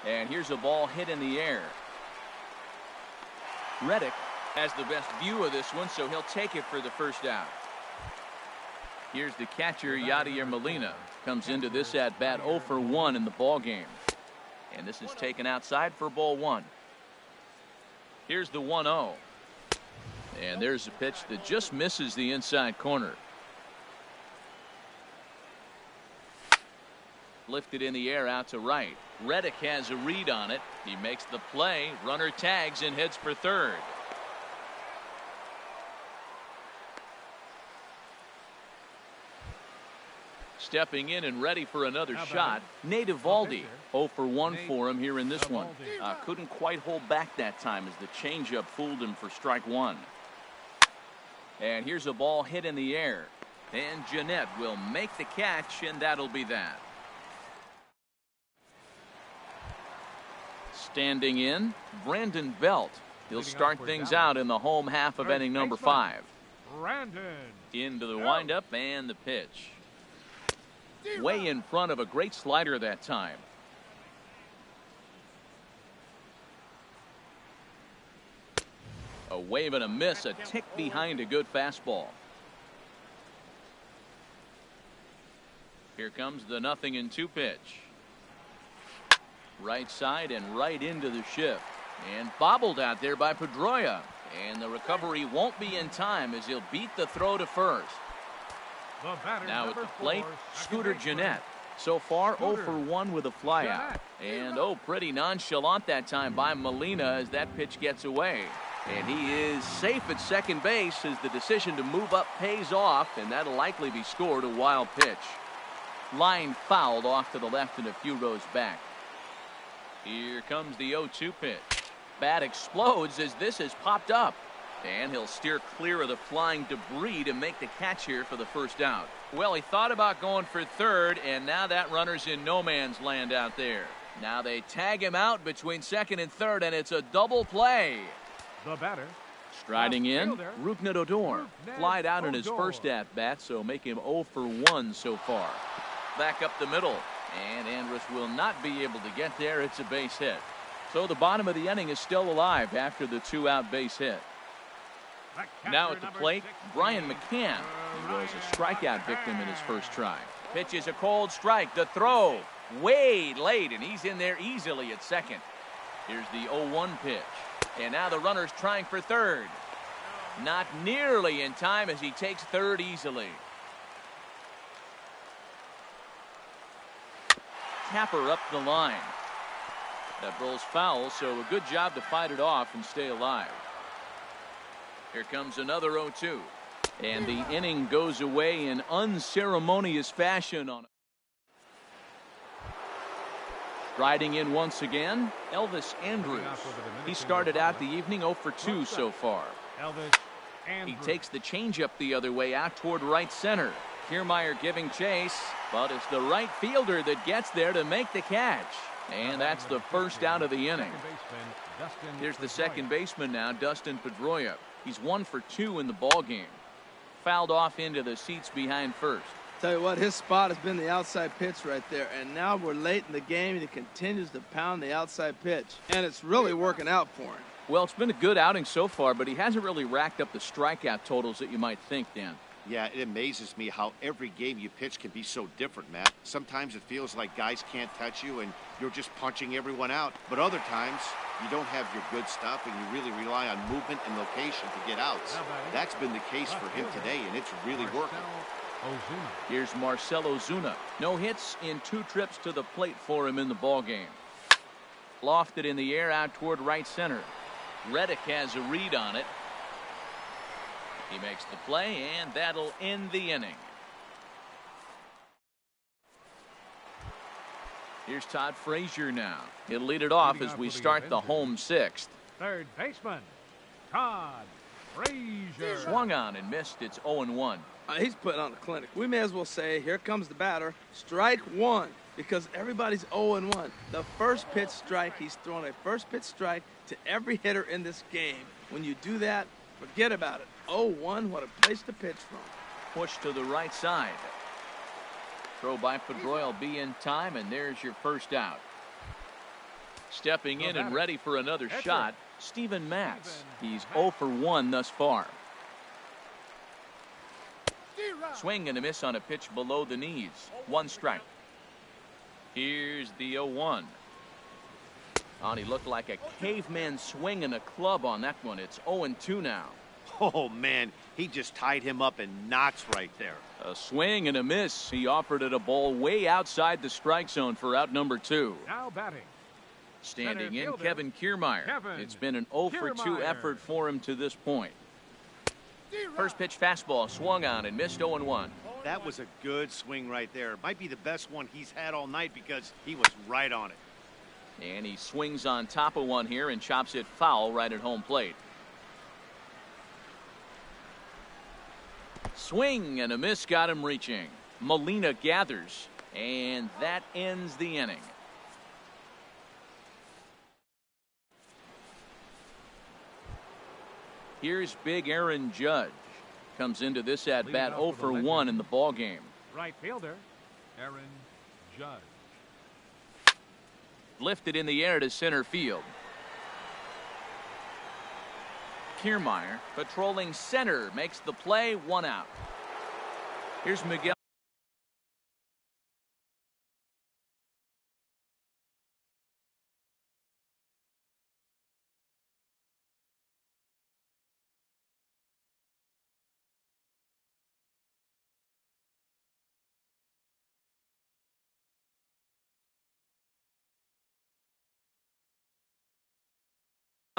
And here's a ball hit in the air. Reddick has the best view of this one, so he'll take it for the first out. Here's the catcher, Yadier Molina. Comes into this at bat 0 for 1 in the ball game. And this is taken outside for ball 1. Here's the 1-0. And there's a pitch that just misses the inside corner. Lifted in the air out to right. Reddick has a read on it. He makes the play. Runner tags and heads for third. Stepping in and ready for another shot, Nate Eovaldi. 0 for 1 for him here in this one. Couldn't quite hold back that time as the changeup fooled him for strike 1. And here's a ball hit in the air. And Jeanette will make the catch, and that'll be that. Standing in, Brandon Belt. He'll start things out in the home half of inning number 5. Into the windup and the pitch. Way in front of a great slider that time. A wave and a miss, a tick behind a good fastball. Here comes the 0-2 pitch. Right side and right into the shift. And bobbled out there by Pedroia. And the recovery won't be in time as he'll beat the throw to first. Now at the plate, Scooter Jeanette. So far 0 for 1 with a flyout. And pretty nonchalant that time by Molina as that pitch gets away. And he is safe at second base as the decision to move up pays off, and that'll likely be scored a wild pitch. Line fouled off to the left and a few rows back. Here comes the 0-2 pitch. Bat explodes as this has popped up. And he'll steer clear of the flying debris to make the catch here for the first out. Well, he thought about going for third, and now that runner's in no man's land out there. Now they tag him out between second and third, and it's a double play. The batter. Striding in, Rougned Odor. Flied out in his first at-bat, so make him 0 for 1 so far. Back up the middle, and Andrus will not be able to get there. It's a base hit. So the bottom of the inning is still alive after the 2-out base hit. Now at the plate, Brian McCann. He was a strikeout victim in his first try. Pitch is a cold strike. The throw way late, and he's in there easily at second. Here's the 0-1 pitch. And now the runner's trying for third. Not nearly in time as he takes third easily. Tapper up the line. That rolls foul, so a good job to fight it off and stay alive. Here comes another 0-2. And the inning goes away in unceremonious fashion on it. Riding in once again, Elvis Andrus. He started out the evening 0 for 2 so far. He takes the changeup the other way out toward right center. Kiermaier giving chase, but it's the right fielder that gets there to make the catch. And that's the first out of the inning. Here's the second baseman now, Dustin Pedroia. He's 1 for 2 in the ball game. Fouled off into the seats behind first. Tell you what, his spot has been the outside pitch right there, and now we're late in the game and he continues to pound the outside pitch, and it's really working out for him. Well, it's been a good outing so far, but he hasn't really racked up the strikeout totals that you might think, Dan. Yeah, it amazes me how every game you pitch can be so different, Matt. Sometimes it feels like guys can't touch you and you're just punching everyone out. But other times, you don't have your good stuff and you really rely on movement and location to get outs. That's been the case for him today, and it's really working. Here's Marcell Ozuna. No hits in 2 trips to the plate for him in the ballgame. Lofted in the air out toward right center. Reddick has a read on it. He makes the play, and that'll end the inning. Here's Todd Frazier now. He'll lead it off as we start the home 6th. Third baseman, Todd Frazier. Swung on and missed. It's 0-1. He's putting on a clinic. We may as well say, here comes the batter. Strike 1, because everybody's 0-1. The first pitch strike, he's thrown a first pitch strike to every hitter in this game. When you do that, forget about it. 0-1, what a place to pitch from. Push to the right side. Throw by Pedroia will be in time, and there's your first out. Stepping in and ready for another shot, Steven Matz. He's 0 for 1 thus far. Swing and a miss on a pitch below the knees. 1 strike. Here's the 0-1. Oh, and he looked like a caveman swinging a club on that one. It's 0-2 now. Oh, man, he just tied him up in knots right there. A swing and a miss. He offered it a ball way outside the strike zone for out number 2. Now batting. Standing in, Kevin Kiermaier. It's been an 0 for 2 effort for him to this point. First pitch fastball swung on and missed 0-1. That was a good swing right there. Might be the best one he's had all night because he was right on it. And he swings on top of one here and chops it foul right at home plate. Swing and a miss got him reaching. Molina gathers, and that ends the inning. Here's big Aaron Judge. Comes into this at bat 0 for 1 in the ball game. Right fielder, Aaron Judge. Lifted in the air to center field. Kiermaier patrolling center makes the play, 1 out. Here's Miguel.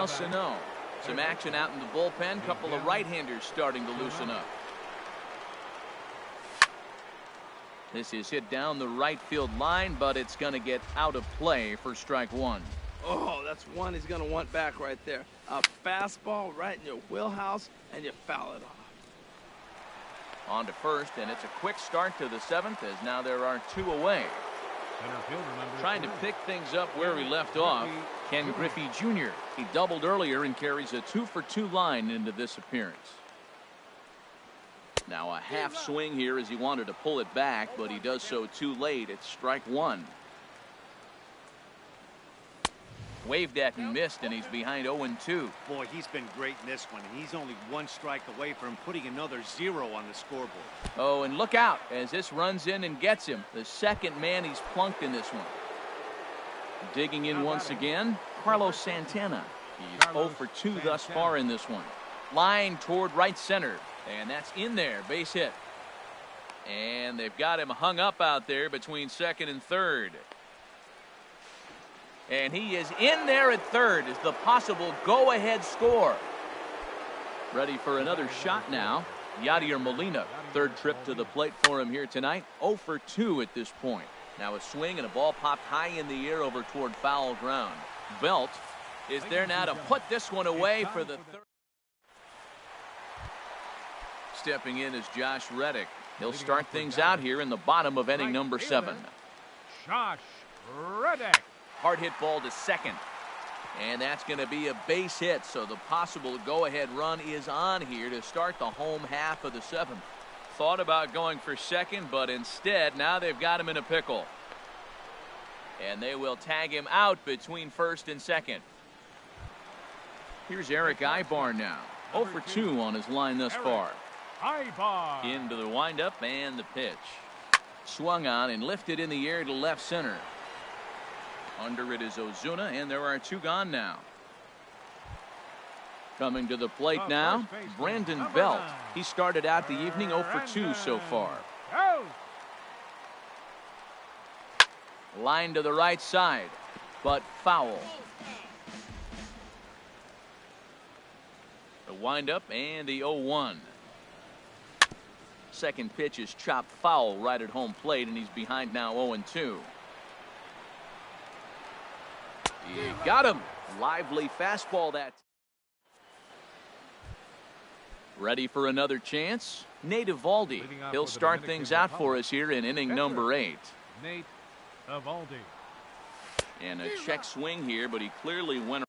Sano. Some action out in the bullpen. Couple of right-handers starting to loosen up. This is hit down the right field line, but it's going to get out of play for strike 1. Oh, that's one he's going to want back right there. A fastball right in your wheelhouse, and you foul it off. On to first, and it's a quick start to the 7th as now there are 2 away. Trying to pick things up where we left off, Ken Griffey Jr. He doubled earlier and carries a 2 for 2 line into this appearance. Now a half swing here as he wanted to pull it back, but he does so too late. It's strike 1. Waved at and missed, and he's behind 0-2. Boy, he's been great in this one, and he's only 1 strike away from putting another 0 on the scoreboard. Oh, and look out as this runs in and gets him. The second man he's plunked in this one. Digging in once again, Carlos Santana. He's 0 for 2 thus far in this one. Line toward right center, and that's in there, base hit. And they've got him hung up out there between second and third. And he is in there at third as the possible go-ahead score. Ready for another shot now. Yadier Molina, third trip to the plate for him here tonight. 0 for 2 at this point. Now a swing and a ball popped high in the air over toward foul ground. Belt is there now to put this one away for the third. Stepping in is Josh Reddick. He'll start things out here in the bottom of inning number 7. Josh Reddick. Hard hit ball to second. And that's going to be a base hit, so the possible go-ahead run is on here to start the home half of the 7th. Thought about going for second, but instead, now they've got him in a pickle. And they will tag him out between first and second. Here's Eric Ibar now. 0 for 2 on his line thus far. Ibar. Into the windup and the pitch. Swung on and lifted in the air to left center. Under it is Ozuna, and there are 2 gone now. Coming to the plate now, Brandon Belt. He started out the evening 0 for 2 so far. Line to the right side, but foul. The windup and the 0-1. Second pitch is chopped foul right at home plate, and he's behind now 0-2. He got him. Lively fastball that. Ready for another chance? Nate Eovaldi. He'll start things out for us here in inning number 8. Nate Eovaldi. And a check swing here, but he clearly went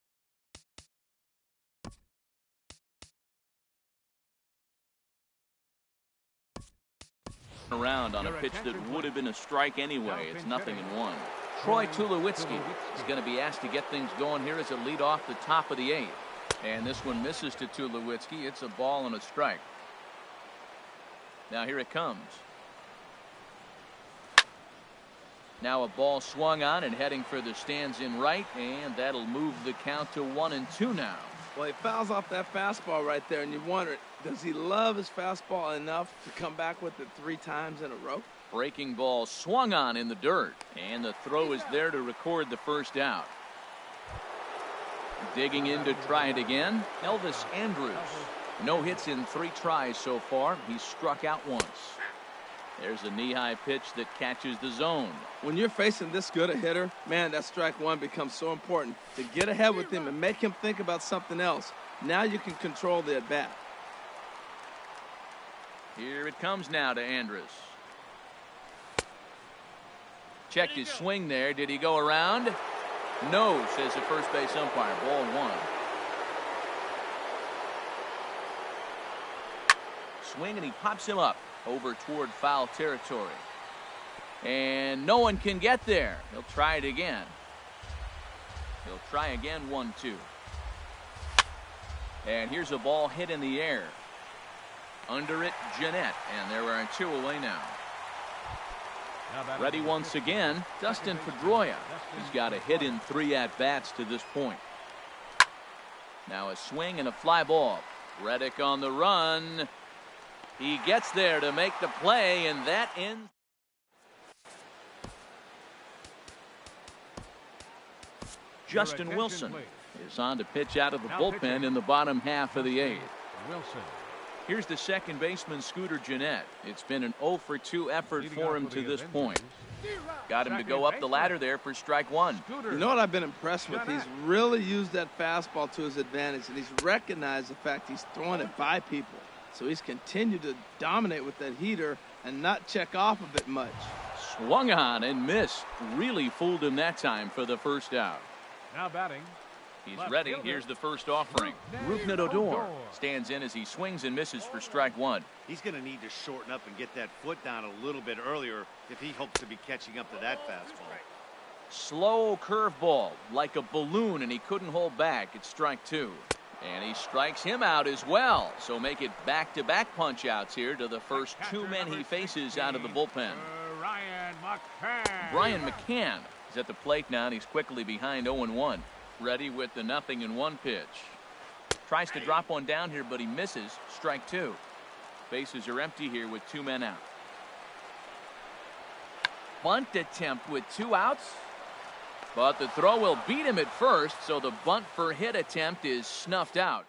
around on a pitch that would have been a strike anyway. It's 0-1. Troy Tulowitzki is going to be asked to get things going here as a lead off the top of the 8th. And this one misses to Tulowitzki. It's a ball and a strike. Now here it comes. Now a ball swung on and heading for the stands in right, and that'll move the count to 1-2 now. Well, he fouls off that fastball right there, and you wonder, does he love his fastball enough to come back with it 3 times in a row? Breaking ball swung on in the dirt, and the throw is there to record the first out. Digging in to try it again, Elvis Andrus. No hits in 3 tries so far. He's struck out once. There's a knee-high pitch that catches the zone. When you're facing this good a hitter, man, that strike one becomes so important to get ahead with him and make him think about something else. Now you can control the at-bat. Here it comes now to Andrus. Checked his swing there. Did he go around? No, says the first base umpire. Ball 1. Swing, and he pops him up over toward foul territory. And no one can get there. He'll try it again. He'll try again, 1-2. And here's a ball hit in the air. Under it, Jeanette. And there are 2 away now. Ready once again, Dustin Pedroia. He's got a hit in 3 at-bats to this point. Now a swing and a fly ball. Reddick on the run. He gets there to make the play, and that ends. Justin Wilson is on to pitch out of the bullpen in the bottom half of the 8th. Wilson. Here's the second baseman, Scooter Gennett. It's been an 0-for-2 effort for him to this point. Got him to go up the ladder there for strike 1. You know what I've been impressed with? He's really used that fastball to his advantage, and he's recognized the fact he's throwing it by people. So he's continued to dominate with that heater and not check off of it much. Swung on and missed. Really fooled him that time for the first out. Now batting. He's ready. Here's the first offering. Rougned Odor stands in as he swings and misses for strike 1. He's going to need to shorten up and get that foot down a little bit earlier if he hopes to be catching up to that fastball. Slow curveball like a balloon, and he couldn't hold back. It's strike 2. And he strikes him out as well. So make it back-to-back punch-outs here to the first 2 men he faces out of the bullpen. Brian McCann is at the plate now, and he's quickly behind 0-1. Ready with the 0-1 pitch. Tries to drop one down here, but he misses. Strike 2. Bases are empty here with 2 men out. Bunt attempt with 2 outs. But the throw will beat him at first, so the bunt for hit attempt is snuffed out.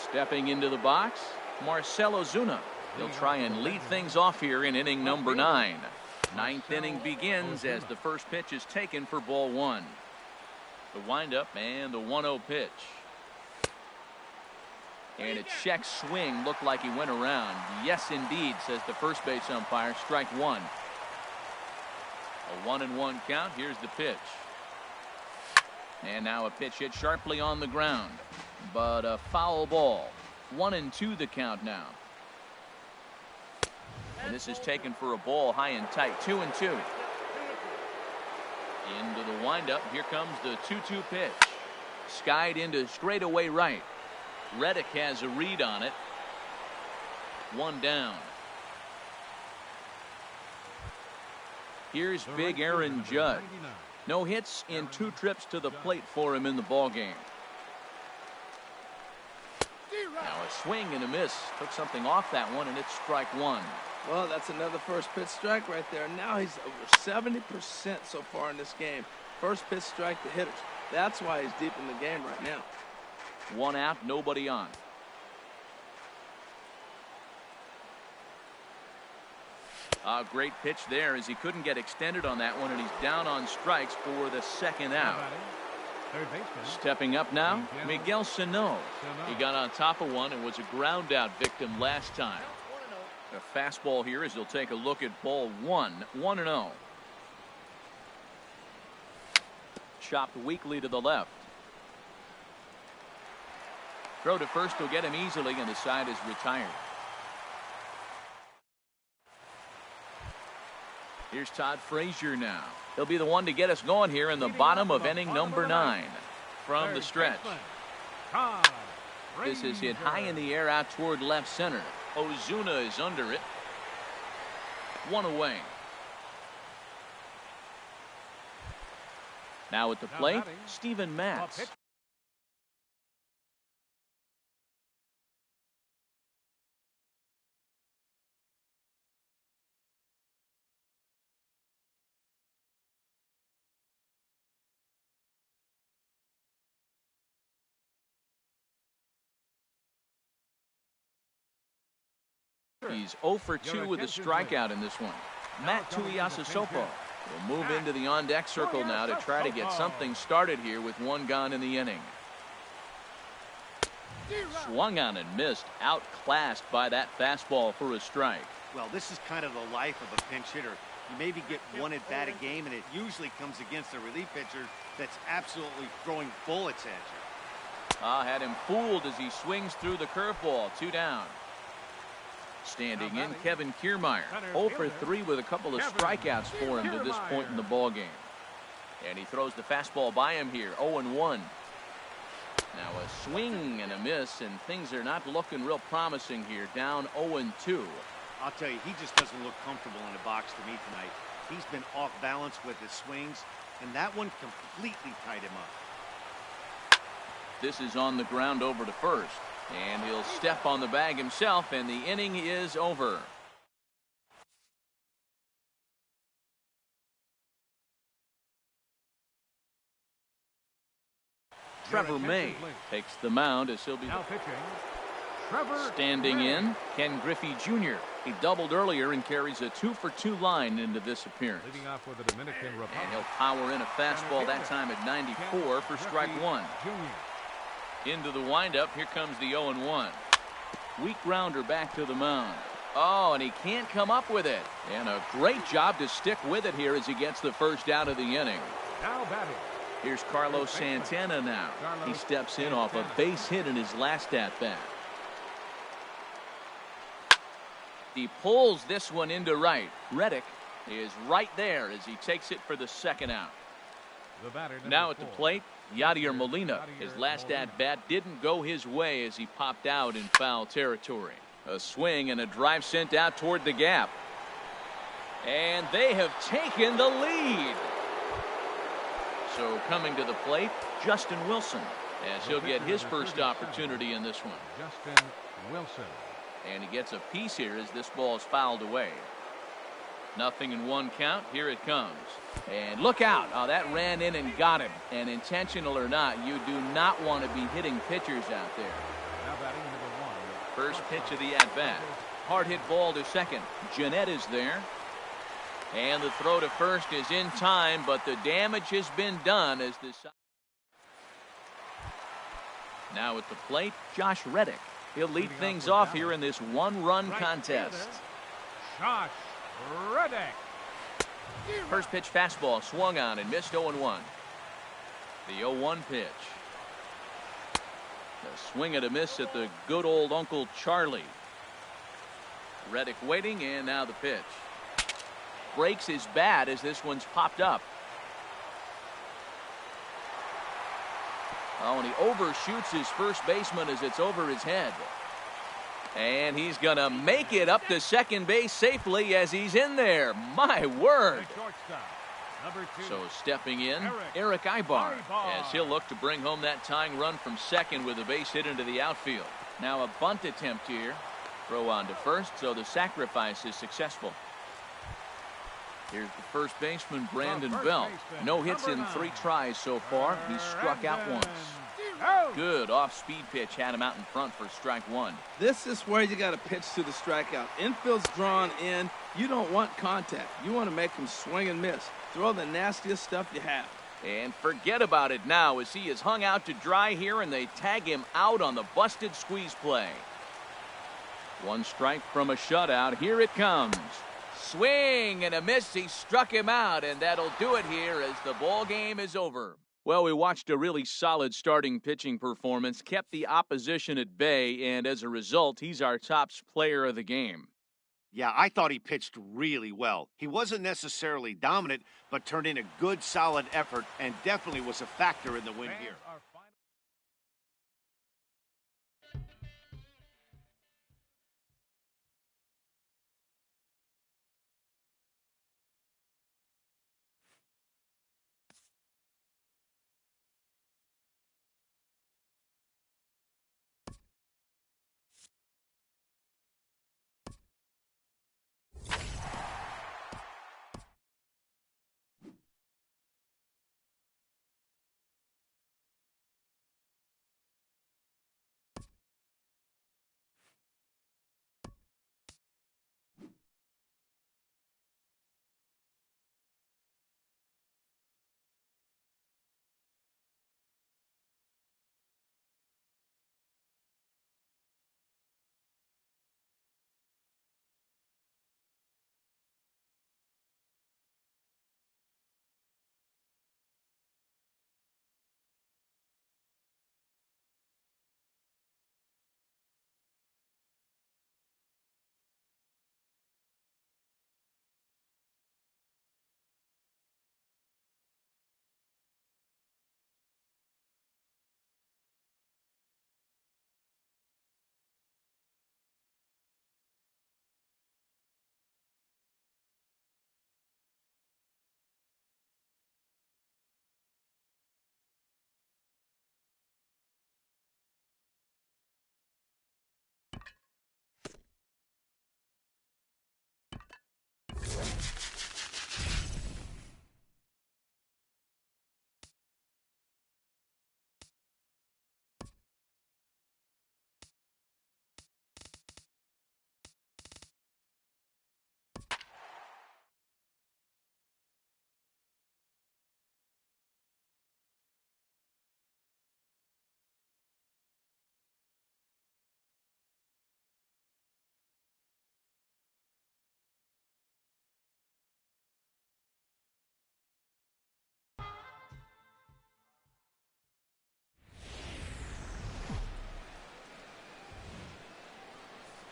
Stepping into the box, Marcell Ozuna. He'll try and lead things off here in inning number 9. 9th inning begins as the first pitch is taken for ball 1. The windup and the 1-0 pitch. And a check swing looked like he went around. Yes, indeed, says the first base umpire. Strike 1. A 1-1 count. Here's the pitch. And now a pitch hit sharply on the ground. But a foul ball. 1-2 the count now. And this is taken for a ball high and tight. 2-2. Into the windup. Here comes the 2-2 pitch. Skied into straightaway right. Reddick has a read on it. 1 down. Here's big Aaron Judge. No hits in 2 trips to the plate for him in the ballgame. Now a swing and a miss. Took something off that one, and it's strike 1. Well, that's another first pitch strike right there. Now he's over 70% so far in this game. First pitch strike to hitters. That's why he's deep in the game right now. 1 out, nobody on. A great pitch there as he couldn't get extended on that one, and he's down on strikes for the 2nd out. Stepping up now, Miguel Sano. He got on top of one and was a ground out victim last time. A fastball here as he'll take a look at ball 1. 1-0. Chopped weakly to the left. Throw to first will get him easily, and the side is retired. Here's Todd Frazier now. He'll be the one to get us going here in the bottom of inning number 9. From the stretch. This is hit high in the air out toward left center. Ozuna is under it. 1 away. Now at the plate, Steven Matz. He's 0 for 2 with a strikeout in this one. Matt Tuiasosopo will move into the on-deck circle now to try to get something started here with 1 gone in the inning. Swung on and missed, outclassed by that fastball for a strike. Well, this is kind of the life of a pinch hitter. You maybe get 1 at bat a game, and it usually comes against a relief pitcher that's absolutely throwing bullets at you. Had him fooled as he swings through the curveball. 2 down. Standing in, Kevin Kiermaier, 0 for 3 with a couple of strikeouts for him to this point in the ballgame. And he throws the fastball by him here, 0-1. Now a swing and a miss, and things are not looking real promising here, down 0-2. I'll tell you, he just doesn't look comfortable in the box to me tonight. He's been off balance with his swings, and that one completely tied him up. This is on the ground over to first. And he'll step on the bag himself, and the inning is over. Trevor May takes the mound as he'll be now pitching. Standing in, Ken Griffey Jr. He doubled earlier and carries a 2 for 2 line into this appearance. Leading off for the Dominican Republic. And he'll power in a fastball that time at 94 for strike 1. Into the windup, here comes the 0-1. Weak grounder back to the mound. Oh, and he can't come up with it. And a great job to stick with it here as he gets the first out of the inning. Now batting. Here's Carlos Santana now. He steps in off a base hit in his last at-bat. He pulls this one into right. Reddick is right there as he takes it for the second out. Now at the plate, Yadier Molina. His last at-bat didn't go his way as he popped out in foul territory. A swing and a drive sent out toward the gap. And they have taken the lead. So coming to the plate, Justin Wilson, as he'll get his first opportunity in this one. Justin Wilson. And he gets a piece here as this ball is fouled away. 0-1 count. Here it comes. And look out. Oh, that ran in and got him. And intentional or not, you do not want to be hitting pitchers out there. Now batting number 1. First pitch of the at-bat. Hard hit ball to second. Jeanette is there. And the throw to first is in time, but the damage has been done as this. Now at the plate, Josh Reddick. He'll lead things off here in this 1-run contest. Josh Reddick. First pitch fastball swung on and missed 0-1. The 0-1 pitch. A swing and a miss at the good old Uncle Charlie. Reddick waiting, and now the pitch. Breaks his bat as this one's popped up. Oh, and he overshoots his first baseman as it's over his head. And he's going to make it up to second base safely as he's in there. My word. So stepping in, Eric Ibar, as he'll look to bring home that tying run from second with a base hit into the outfield. Now a bunt attempt here. Throw on to first, so the sacrifice is successful. Here's the first baseman, Brandon Belt. No hits in 3 tries so far. He's struck out once. Good off-speed pitch had him out in front for strike 1. This is where you got to pitch to the strikeout. Infield's drawn in. You don't want contact. You want to make him swing and miss. Throw the nastiest stuff you have. And forget about it now as he is hung out to dry here and they tag him out on the busted squeeze play. 1 strike from a shutout. Here it comes. Swing and a miss. He struck him out, and that'll do it here as the ball game is over. Well, we watched a really solid starting pitching performance, kept the opposition at bay, and as a result, he's our top player of the game. Yeah, I thought he pitched really well. He wasn't necessarily dominant, but turned in a good, solid effort and definitely was a factor in the win here.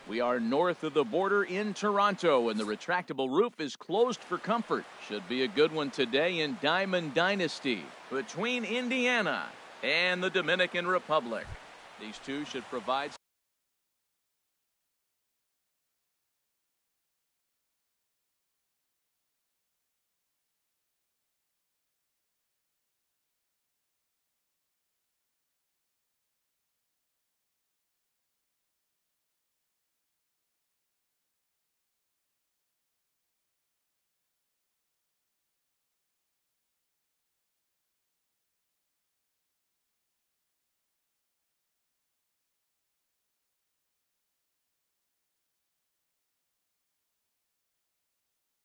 We are north of the border in Toronto, and the retractable roof is closed for comfort. Should be a good one today in Diamond Dynasty between Indiana and the Dominican Republic. These two should provide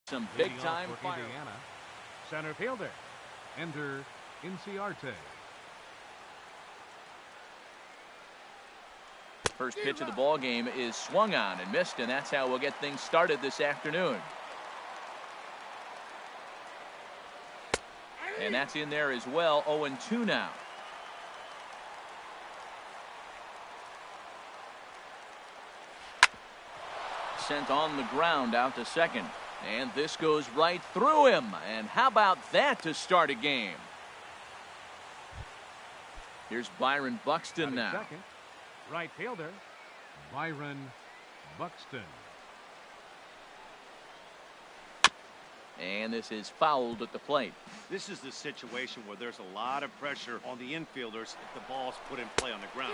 some big-time fire. Indiana. Center fielder, Ender Inciarte. First pitch of the ball game is swung on and missed, and that's how we'll get things started this afternoon. And that's in there as well. 0-2 now. Sent on the ground out to second. And this goes right through him. And how about that to start a game? Here's Byron Buxton now. Second, right fielder, Byron Buxton. And this is fouled at the plate. This is the situation where there's a lot of pressure on the infielders if the ball's put in play on the ground.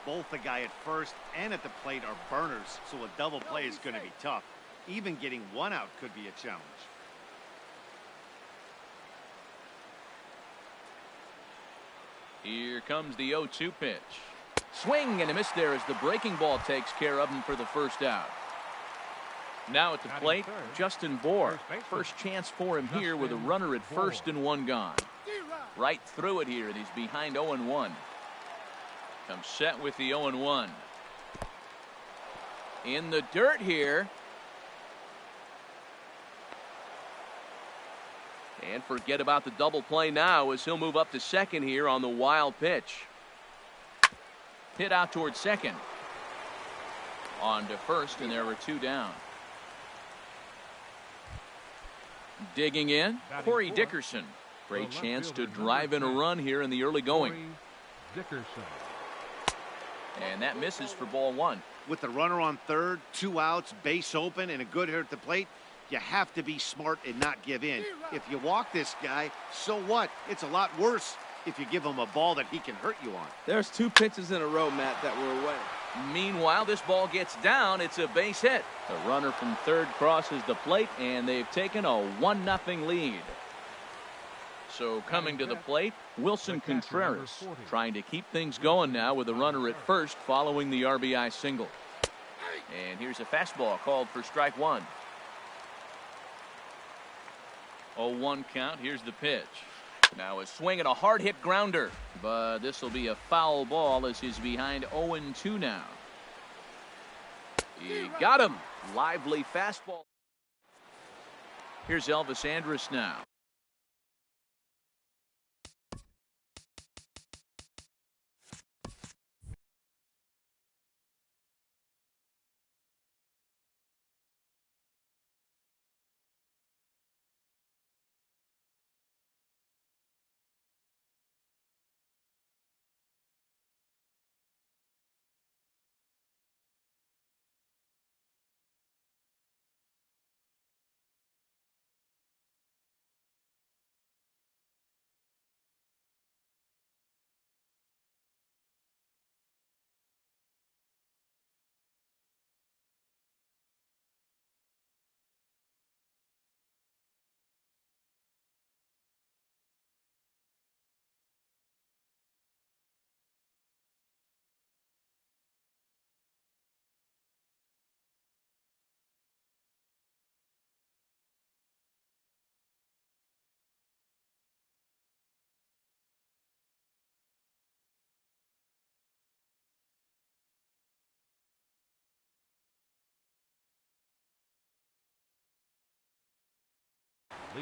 Both the guy at first and at the plate are burners, so a double play is going to be tough. Even getting one out could be a challenge. Here comes the 0-2 pitch. Swing and a miss there as the breaking ball takes care of him for the first out. Now at the plate, Justin Bohr. First chance for him here with a runner at first and one gone. Right through it here, and he's behind 0-1. Comes set with the 0-1. In the dirt here. And forget about the double play now as he'll move up to second here on the wild pitch. Hit out towards second. On to first, and there were two down. Digging in, Corey Dickerson. Great chance to drive in a run here in the early going. Dickerson. And that misses for ball one. With the runner on third, 2 outs, base open, and a good hitter at the plate, you have to be smart and not give in. If you walk this guy, so what? It's a lot worse if you give him a ball that he can hurt you on. There's 2 pitches in a row, Matt, that were away. Meanwhile, this ball gets down. It's a base hit. The runner from third crosses the plate, and they've taken a 1-0 lead. So coming to the plate, Wilson Contreras, trying to keep things going now with a runner at first following the RBI single. And here's a fastball called for strike one. 0-1 count. Here's the pitch. Now a swing and a hard hit grounder, but this will be a foul ball as he's behind 0-2 now. He got him. Lively fastball. Here's Elvis Andrus now.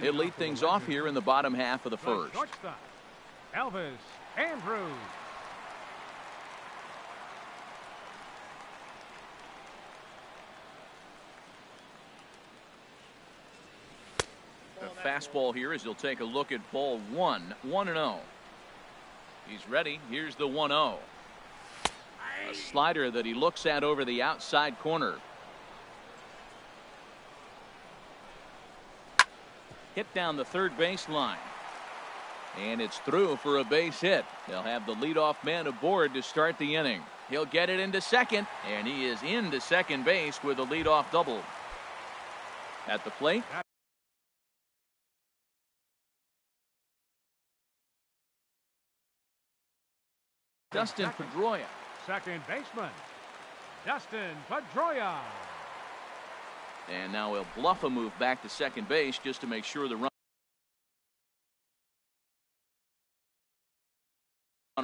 He'll lead things off here in the bottom half of the first. Elvis Andrus. The fastball here as he'll take a look at ball one. 1-0. He's ready. Here's the 1-0. A slider that he looks at over the outside corner. Hit down the third base line. And it's through for a base hit. They'll have the leadoff man aboard to start the inning. He'll get it into second, and he is into second base with a leadoff double. At the plate, Dustin Pedroia. Second baseman, Dustin Pedroia. And now he'll bluff a move back to second base just to make sure the runner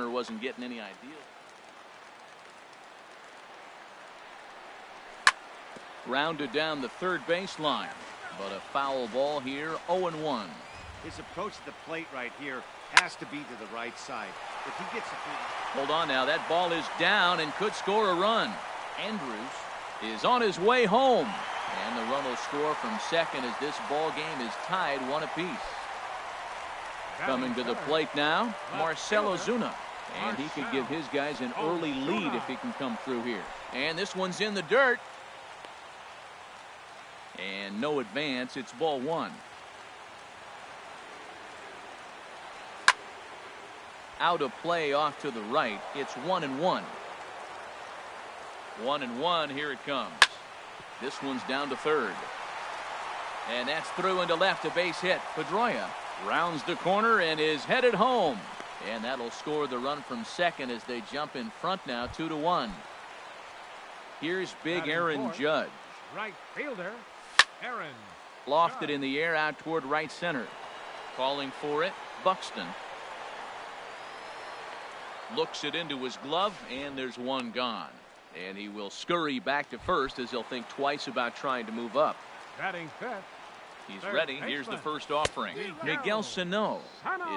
wasn't getting any idea. Grounded down the third base line, but a foul ball here. 0-1. His approach to the plate right here has to be to the right side. If he gets it, hold on now. That ball is down and could score a run. Andrus is on his way home. And the run will score from second as this ball game is tied 1 apiece. Coming to the plate now, Marcell Ozuna. And he could give his guys an early lead if he can come through here. And this one's in the dirt. And no advance. It's ball one. Out of play off to the right. It's 1-1. 1-1. Here it comes. This one's down to third. And that's through into left, a base hit. Pedroia rounds the corner and is headed home. And that'll score the run from second as they jump in front now, 2-1. Here's big Aaron Judge. Right fielder, Aaron. Lofted in the air out toward right center. Calling for it, Buxton. Looks it into his glove, and there's one gone. And he will scurry back to first as he'll think twice about trying to move up. Batting fifth. He's ready. Here's the first offering. Miguel Sano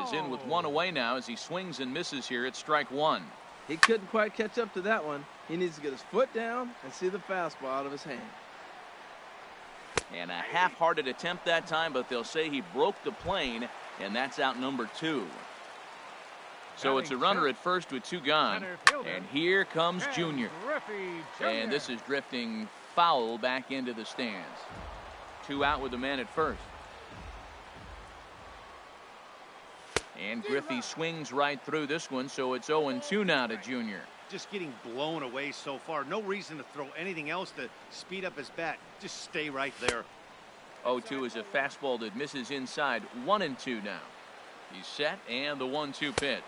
is in with one away now as he swings and misses here at strike one. He couldn't quite catch up to that one. He needs to get his foot down and see the fastball out of his hand. And a half-hearted attempt that time, but they'll say he broke the plane, and that's out number 2. So it's a runner at first with 2 gone. And here comes Junior. And this is drifting foul back into the stands. 2 out with the man at first. And Griffey swings right through this one, so it's 0-2 now to Junior. Just getting blown away so far. No reason to throw anything else to speed up his bat. Just stay right there. 0-2 is a fastball that misses inside. 1-2 now. He's set, and the 1-2 pitch.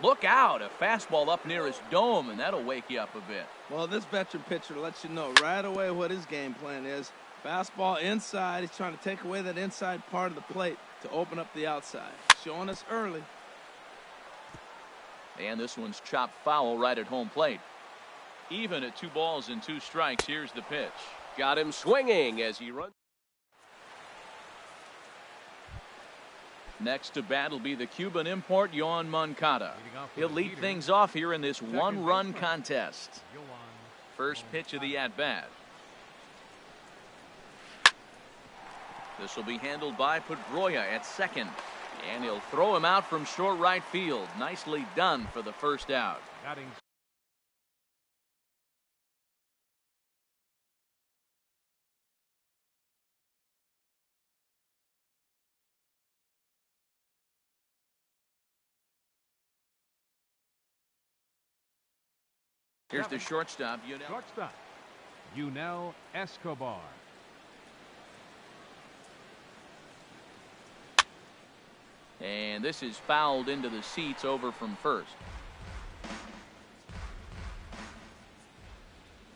Look out, a fastball up near his dome, and that'll wake you up a bit. Well, this veteran pitcher lets you know right away what his game plan is. Fastball inside. He's trying to take away that inside part of the plate to open up the outside. Showing us early. And this one's chopped foul right at home plate. Even at 2 balls and 2 strikes, here's the pitch. Got him swinging as he runs. Next to bat will be the Cuban import, Yoan Moncada. He'll lead things off here in this 1-run contest. First pitch of the at-bat. This will be handled by Pedroia at second. And he'll throw him out from short right field. Nicely done for the first out. Here's the shortstop, Yunel Escobar. And this is fouled into the seats over from first.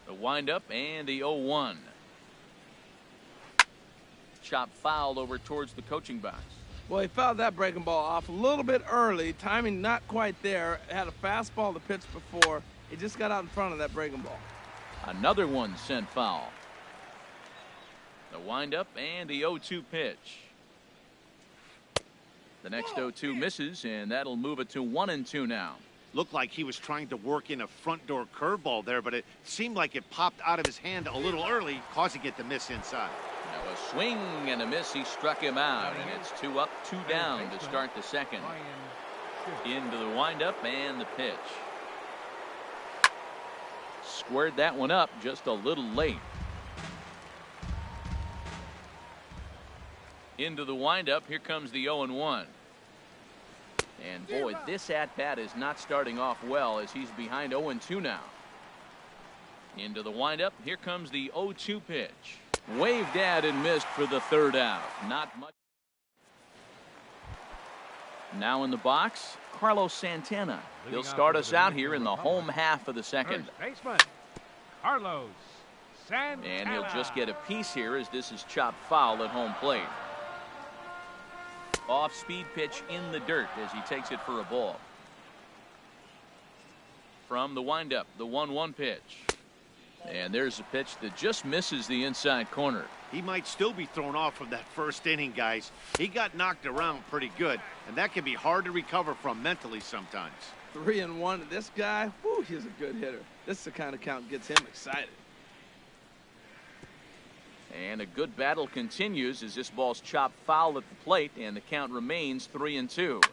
The windup and the 0-1. Chop fouled over towards the coaching box. Well, he fouled that breaking ball off a little bit early. Timing not quite there. Had a fastball to pitch before. He just got out in front of that breaking ball. Another one sent foul. The windup and the 0-2 pitch. The next 0-2 misses, and that'll move it to 1-2 now. Looked like he was trying to work in a front door curveball there, but it seemed like it popped out of his hand a little early, causing it to miss inside. Now a swing and a miss. He struck him out, and it's 2 up, 2 down to start the second. Into the windup and the pitch. Squared that one up just a little late. Into the windup. Here comes the 0-1. And boy, this at-bat is not starting off well as he's behind 0-2 now. Into the windup. Here comes the 0-2 pitch. Waved at and missed for the third out. Not much. Now in the box, Carlos Santana. He'll start us out here in the home half of the second. First baseman, Carlos Santana. And he'll just get a piece here as this is chopped foul at home plate. Off-speed pitch in the dirt as he takes it for a ball. From the windup, the 1-1 pitch. And there's a pitch that just misses the inside corner. He might still be thrown off from that first inning, guys. He got knocked around pretty good, and that can be hard to recover from mentally sometimes. 3-1. This guy, whew, he's a good hitter. This is the kind of count gets him excited. And a good battle continues as this ball's chopped foul at the plate, and the count remains 3-2.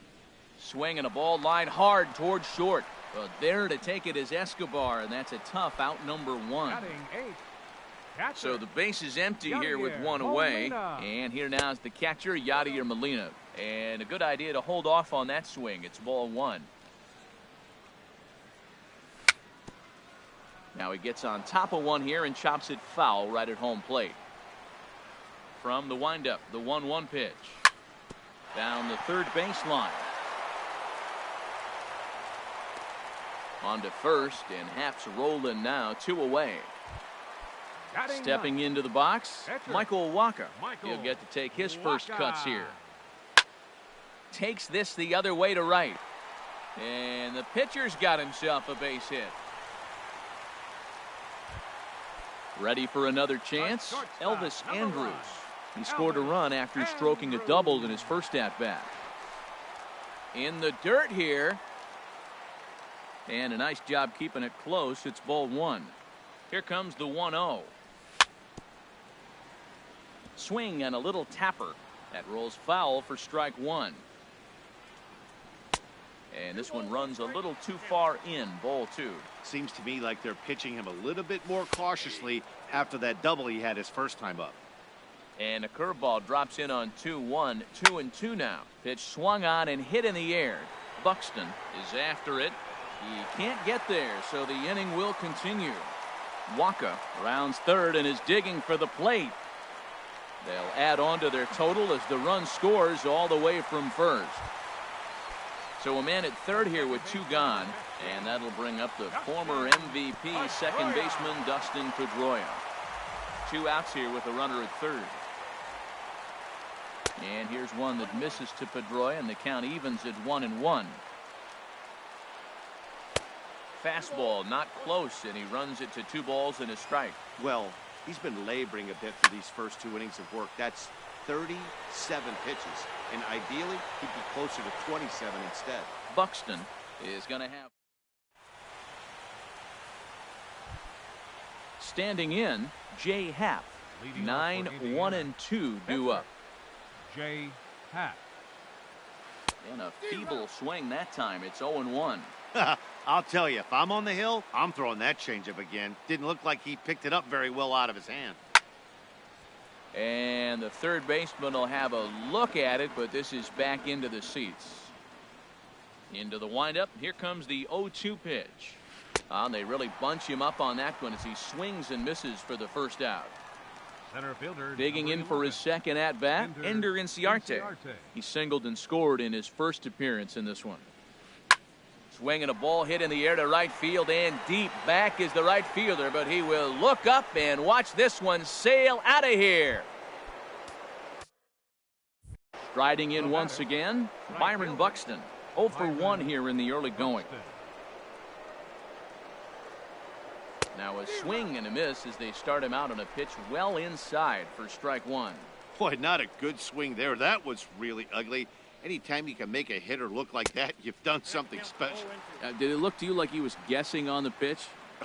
Swinging a ball line hard towards short. But there to take it is Escobar, and that's a tough out number 1. So the base is empty here with 1 away. And here now is the catcher, Yadier Molina. And a good idea to hold off on that swing. It's ball 1. Now he gets on top of one here and chops it foul right at home plate. From the windup, the 1-1 pitch. Down the third baseline. On to first, and Haps rolling now, 2 away. Stepping into the box, Michael Wacha. He'll get to take his first cuts here. Takes this the other way to right. And the pitcher's got himself a base hit. Ready for another chance? Elvis Andrus. He scored a run after stroking a double in his first at-bat. In the dirt here. And a nice job keeping it close. It's ball 1. Here comes the 1-0. Swing and a little tapper. That rolls foul for strike one. And this one runs a little too far in, ball two. Seems to me like they're pitching him a little bit more cautiously after that double he had his first time up. And a curveball drops in on 2-1, 2-2 now. Pitch swung on and hit in the air. Buxton is after it. He can't get there, so the inning will continue. Waka rounds third and is digging for the plate. They'll add on to their total as the run scores all the way from first. So a man at third here with two gone, and that'll bring up the former MVP second baseman Dustin Pedroia. Two outs here with a runner at third. And here's one that misses to Pedroia, and the count evens at 1-1. Fastball not close, and he runs it to 2 balls and a strike. Well, he's been laboring a bit for these first 2 innings of work. That's 37 pitches, and ideally he'd be closer to 27 instead. Buxton is going to have. Standing in, Jay Happ. 9-1-2 due up. Jay Happ. And a feeble swing that time. It's 0-1. I'll tell you, if I'm on the hill, I'm throwing that changeup again. Didn't look like he picked it up very well out of his hand. And the third baseman will have a look at it, but this is back into the seats. Into the windup. Here comes the 0-2 pitch. They really bunch him up on that one as he swings and misses for the first out. Center fielder digging in for his second at bat, Ender Inciarte. He singled and scored in his first appearance in this one. Swinging a ball hit in the air to right field and deep. Back is the right fielder, but he will look up and watch this one sail out of here. Striding in once again, Byron Buxton. 0 for 1 here in the early going. Now a swing and a miss as they start him out on a pitch well inside for strike one. Boy, not a good swing there. That was really ugly. Anytime you can make a hitter look like that, you've done something special. Did it look to you like he was guessing on the pitch?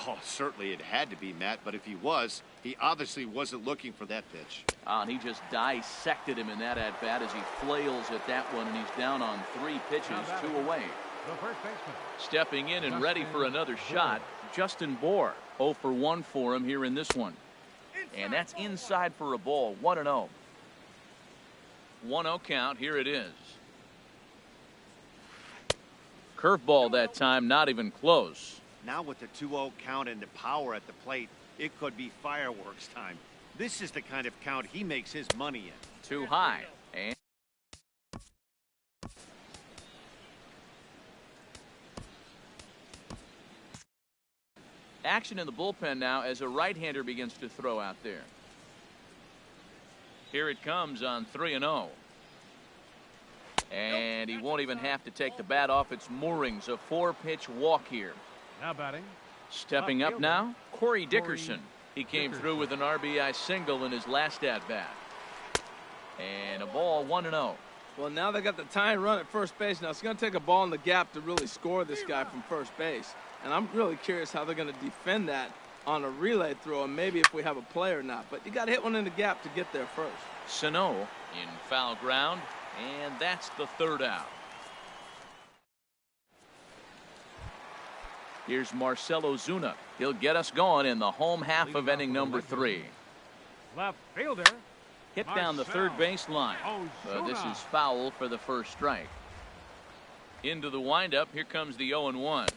Oh, certainly it had to be, Matt, but if he was, he obviously wasn't looking for that pitch. And he just dissected him in that at-bat as he flails at that one, and he's down on 3 pitches, 2 away. Stepping in and ready for another shot, Justin Bohr. 0 for 1 for him here in this one. And that's inside for a ball, 1-0. 1-0 count, here it is. Curveball that time, not even close. Now with the 2-0 count and the power at the plate, it could be fireworks time. This is the kind of count he makes his money in. Too high. And action in the bullpen now as a right-hander begins to throw out there. Here it comes on 3-0. And he won't even have to take the bat off its moorings. A 4-pitch walk here. Now batting. Stepping up now, Corey Dickerson. He came through with an RBI single in his last at-bat. And a ball, 1-0. Well, now they got the tying run at first base. Now it's going to take a ball in the gap to really score this guy from first base. And I'm really curious how they're going to defend that on a relay throw, and maybe if we have a play or not. But you got to hit one in the gap to get there first. Sano in foul ground, and that's the third out. Here's Marcelo Zuna. He'll get us going in the home half of inning number 3. Left fielder. Hit down the third baseline. This is foul for the first strike. Into the windup. Here comes the 0-1.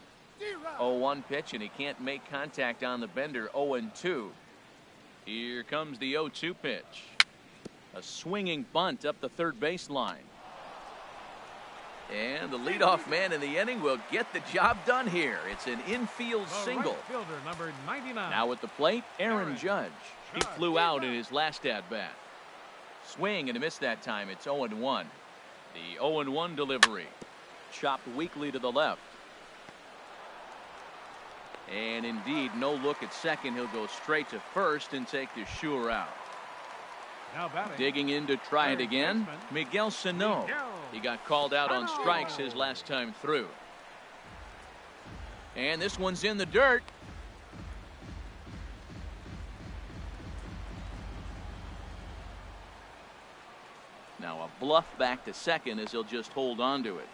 0-1 pitch, and he can't make contact on the bender. 0-2. Here comes the 0-2 pitch. A swinging bunt up the third baseline. And the leadoff man in the inning will get the job done here. It's an infield single. Right fielder, number 99. Now at the plate, Aaron Judge. He flew out in his last at-bat. Swing and a miss that time. It's 0-1. The 0-1 delivery. Chopped weakly to the left. And indeed, no look at second. He'll go straight to first and take the sure out. Now batting. Digging in to try it again, Miguel Sano. He got called out on strikes his last time through. And this one's in the dirt. bluff back to second as he'll just hold on to it.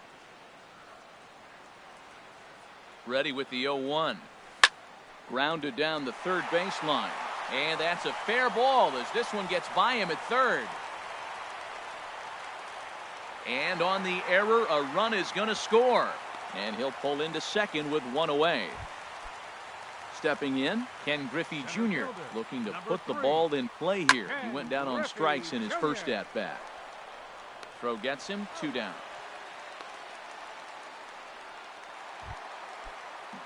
Ready with the 0-1. Grounded down the third baseline. And that's a fair ball as this one gets by him at third. And on the error, a run is going to score. And he'll pull into second with one away. Stepping in, Ken Griffey Jr. looking to put the ball in play here. He went down on strikes in his first at-bat. Throw gets him, 2 down.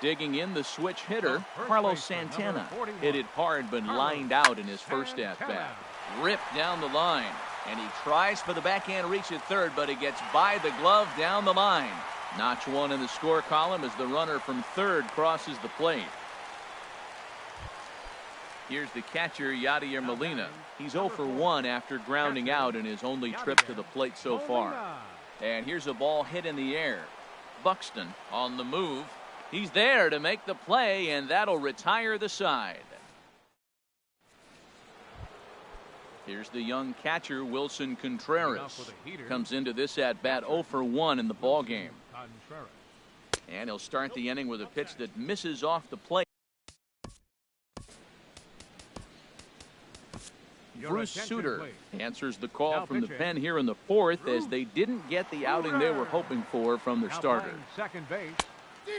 Digging in the switch hitter, Carlos Santana. Hit it hard but lined out in his first at-bat. Ripped down the line. And he tries for the backhand reach at third, but it gets by the glove down the line. Notch 1 in the score column as the runner from third crosses the plate. Here's the catcher, Yadier Molina. He's 0 for 1 after grounding out in his only trip to the plate so far. And here's a ball hit in the air. Buxton on the move. He's there to make the play, and that'll retire the side. Here's the young catcher, Wilson Contreras. Comes into this at-bat 0 for 1 in the ballgame. And he'll start the inning with a pitch that misses off the plate. Bruce Sutter answers the call from the pen here in the fourth as they didn't get the outing they were hoping for from their starter.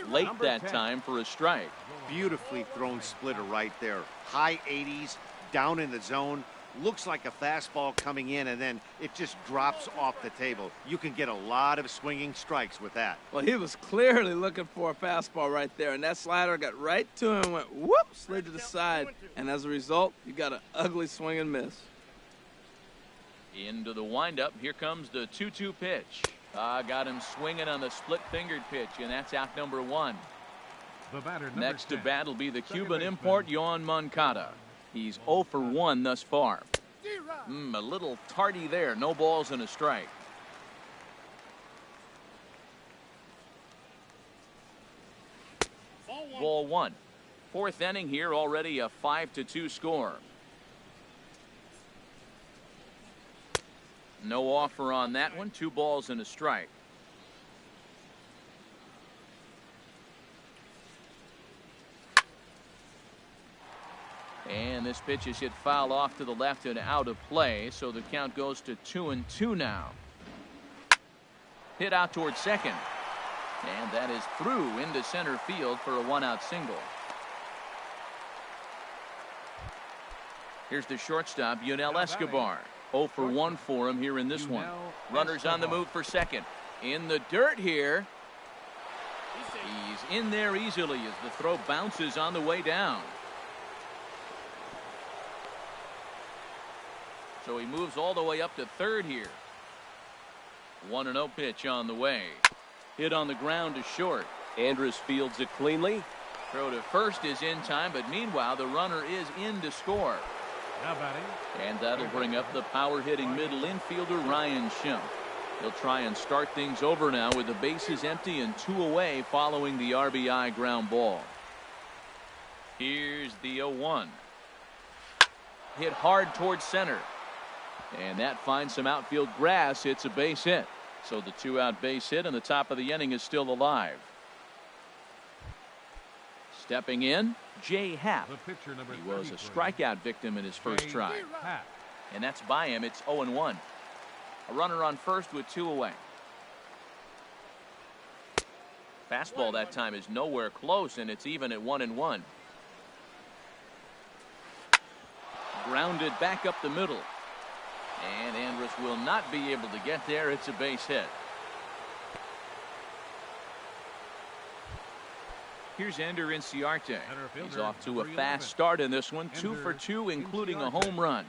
Late that time for a strike. Beautifully thrown splitter right there. High 80s, down in the zone. Looks like a fastball coming in, and then it just drops off the table. You can get a lot of swinging strikes with that. Well, he was clearly looking for a fastball right there, and that slider got right to him and went whoop, slid to the side. And as a result, you got an ugly swing and miss. Into the windup. Here comes the 2-2 pitch. Got him swinging on the split-fingered pitch, and that's out number 1. Next to bat will be the Cuban import, Yoan Moncada. He's 0 for 1 thus far. A little tardy there. No balls and a strike. Ball 1. Fourth inning here, already a 5-2 score. No offer on that one. 2 balls and a strike. And this pitch is hit foul off to the left and out of play, so the count goes to 2-2 now. Hit out towards second. And that is through into center field for a 1-out single. Here's the shortstop, Yunel Escobar. 0 for 1 for him here in this one. Runners on the move for second. In the dirt here. He's in there easily as the throw bounces on the way down. So he moves all the way up to third here. 1-0 pitch on the way. Hit on the ground to short. Andrus fields it cleanly. Throw to first is in time, but meanwhile the runner is in to score. Now batting. And that'll bring up the power-hitting middle infielder Ryan Schimpf. He'll try and start things over now with the bases empty and 2 away following the RBI ground ball. Here's the 0-1. Hit hard towards center. And that finds some outfield grass. It's a base hit. So the 2-out base hit and the top of the inning is still alive. Stepping in, Jay Happ. He was a strikeout victim in his first try. And that's by him. It's 0-1. A runner on first with 2 away. Fastball that time is nowhere close, and it's even at 1-1. Grounded back up the middle. And Andrus will not be able to get there. It's a base hit. Here's Ender Inciarte. He's off to a fast start in this one. 2 for 2, including a home run.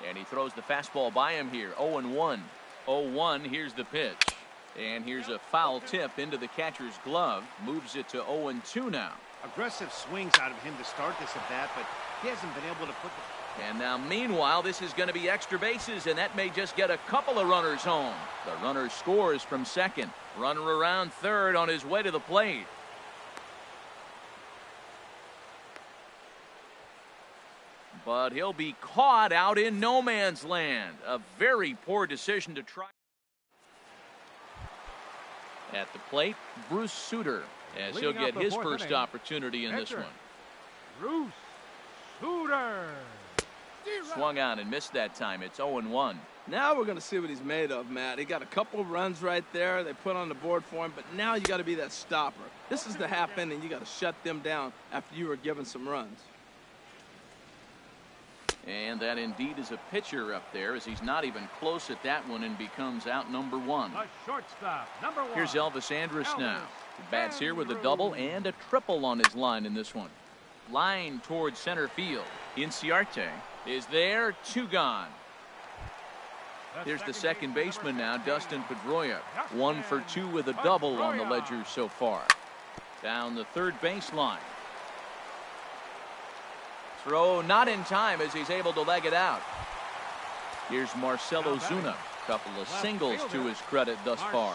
And he throws the fastball by him here. 0-1. 0-1. Here's the pitch. And here's a foul tip into the catcher's glove. Moves it to 0-2 now. Aggressive swings out of him to start this at bat, but he hasn't been able to put the... And now, meanwhile, this is going to be extra bases, and that may just get a couple of runners home. The runner scores from second. Runner around third on his way to the plate. but he'll be caught out in no man's land. A very poor decision to try. At the plate, Bruce Sutter, as he'll get his first opportunity in this one. Bruce Sutter. Swung on and missed that time. It's 0-1. Now we're going to see what he's made of, Matt. He got a couple of runs right there. They put on the board for him, but now you got to be that stopper. This is the half inning. You got to shut them down after you were given some runs. And that indeed is a pitcher up there, as he's not even close at that one and becomes out number 1. A shortstop, number 1. Here's Elvis Andrus now. He bats here with a double and a triple on his line in this one. Line towards center field. Inciarte is there, 2 gone. Here's the second baseman now, Dustin Pedroia. 1 for 2 with a double on the ledger so far. Down the third baseline. Throw not in time as he's able to leg it out. Here's Marcell Ozuna. Couple of singles to his credit thus far.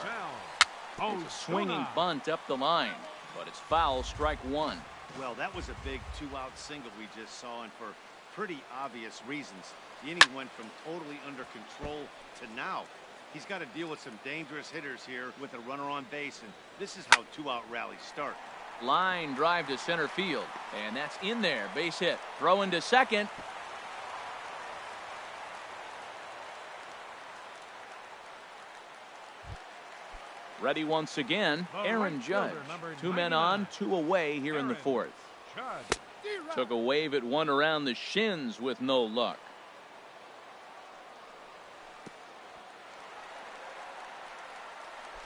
It's a swinging bunt up the line, but it's foul, strike 1. Well, that was a big 2-out single we just saw, and for pretty obvious reasons. The inning went from totally under control to now. He's got to deal with some dangerous hitters here with a runner on base, and this is how 2-out rallies start. Line drive to center field, and that's in there. Base hit. Throw into second. Ready once again, Aaron Judge. 2 men on, 2 away here in the 4th. Took a wave at one around the shins with no luck.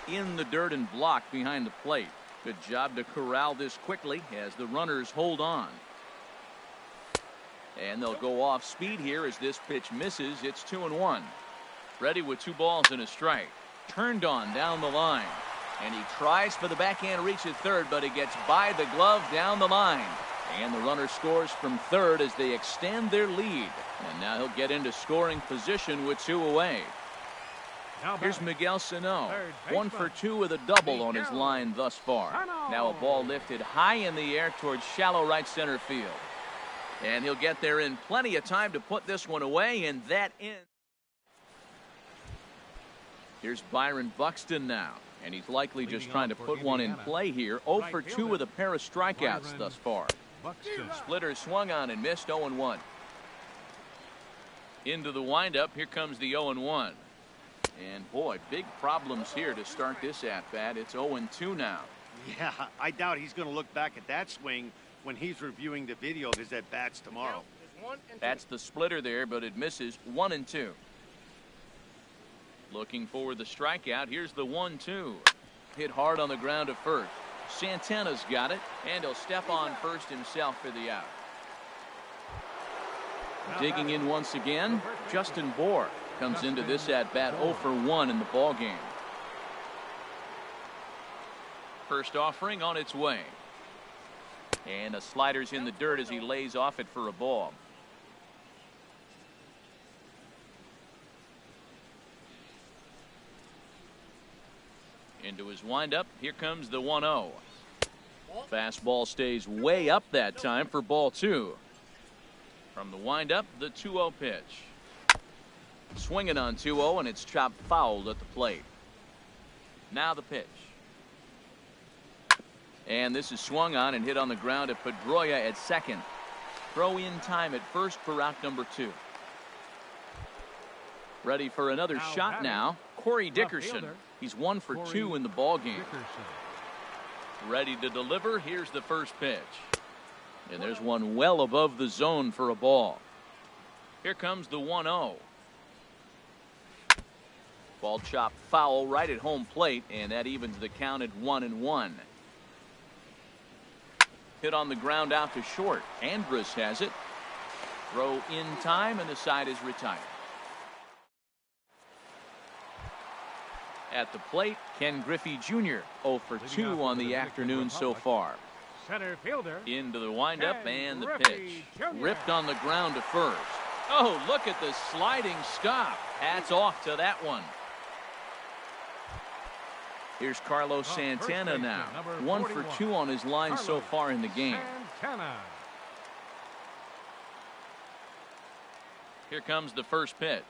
In the dirt and blocked behind the plate. Good job to corral this quickly as the runners hold on. And they'll go off speed here as this pitch misses. It's 2-1. Ready with 2 balls and a strike. Turned on down the line. And he tries for the backhand reach at third, but he gets by the glove down the line. And the runner scores from third as they extend their lead. And now he'll get into scoring position with 2 away. Here's Miguel Sano. 1 for 2 with a double on his line thus far. Now a ball lifted high in the air towards shallow right center field. And he'll get there in plenty of time to put this one away, and that ends. Here's Byron Buxton now. And he's likely just trying to put one in play here. 0 for 2 with a pair of strikeouts thus far. Splitter swung on and missed. 0-1. Into the windup. Here comes the 0-1. And boy, big problems here to start this at bat. It's 0-2 now. Yeah, I doubt he's going to look back at that swing when he's reviewing the video of his at bats tomorrow. That's the splitter there, but it misses. 1-2. Looking for the strikeout. Here's the 1-2. Hit hard on the ground to first. Santana's got it, and he'll step on first himself for the out. Digging in once again, Justin Bohr comes into this at-bat 0 for 1 in the ball game. First offering on its way. And a slider's in the dirt as he lays off it for a ball. Into his windup. Here comes the 1-0. Fastball stays way up that time for ball 2. From the windup, the 2-0 pitch. Swinging on 2-0, and it's chopped foul at the plate. Now the pitch. And this is swung on and hit on the ground at Pedroia at second. Throw in time at first for out number 2. Ready for another shot now. Corey Dickerson. He's 1 for 2 in the ball game. Ready to deliver. Here's the first pitch. And there's one well above the zone for a ball. Here comes the 1-0. Ball chopped foul right at home plate, and that evens the count at 1-1. Hit on the ground out to short. Andrus has it. Throw in time, and the side is retired. At the plate, Ken Griffey Jr. 0 for 2 on the afternoon so far. Center fielder. Into the windup and the pitch. Ripped on the ground to first. Oh, look at the sliding stop. Hats off to that one. Here's Carlos Santana now. 1 for 2 on his line so far in the game. Here comes the first pitch.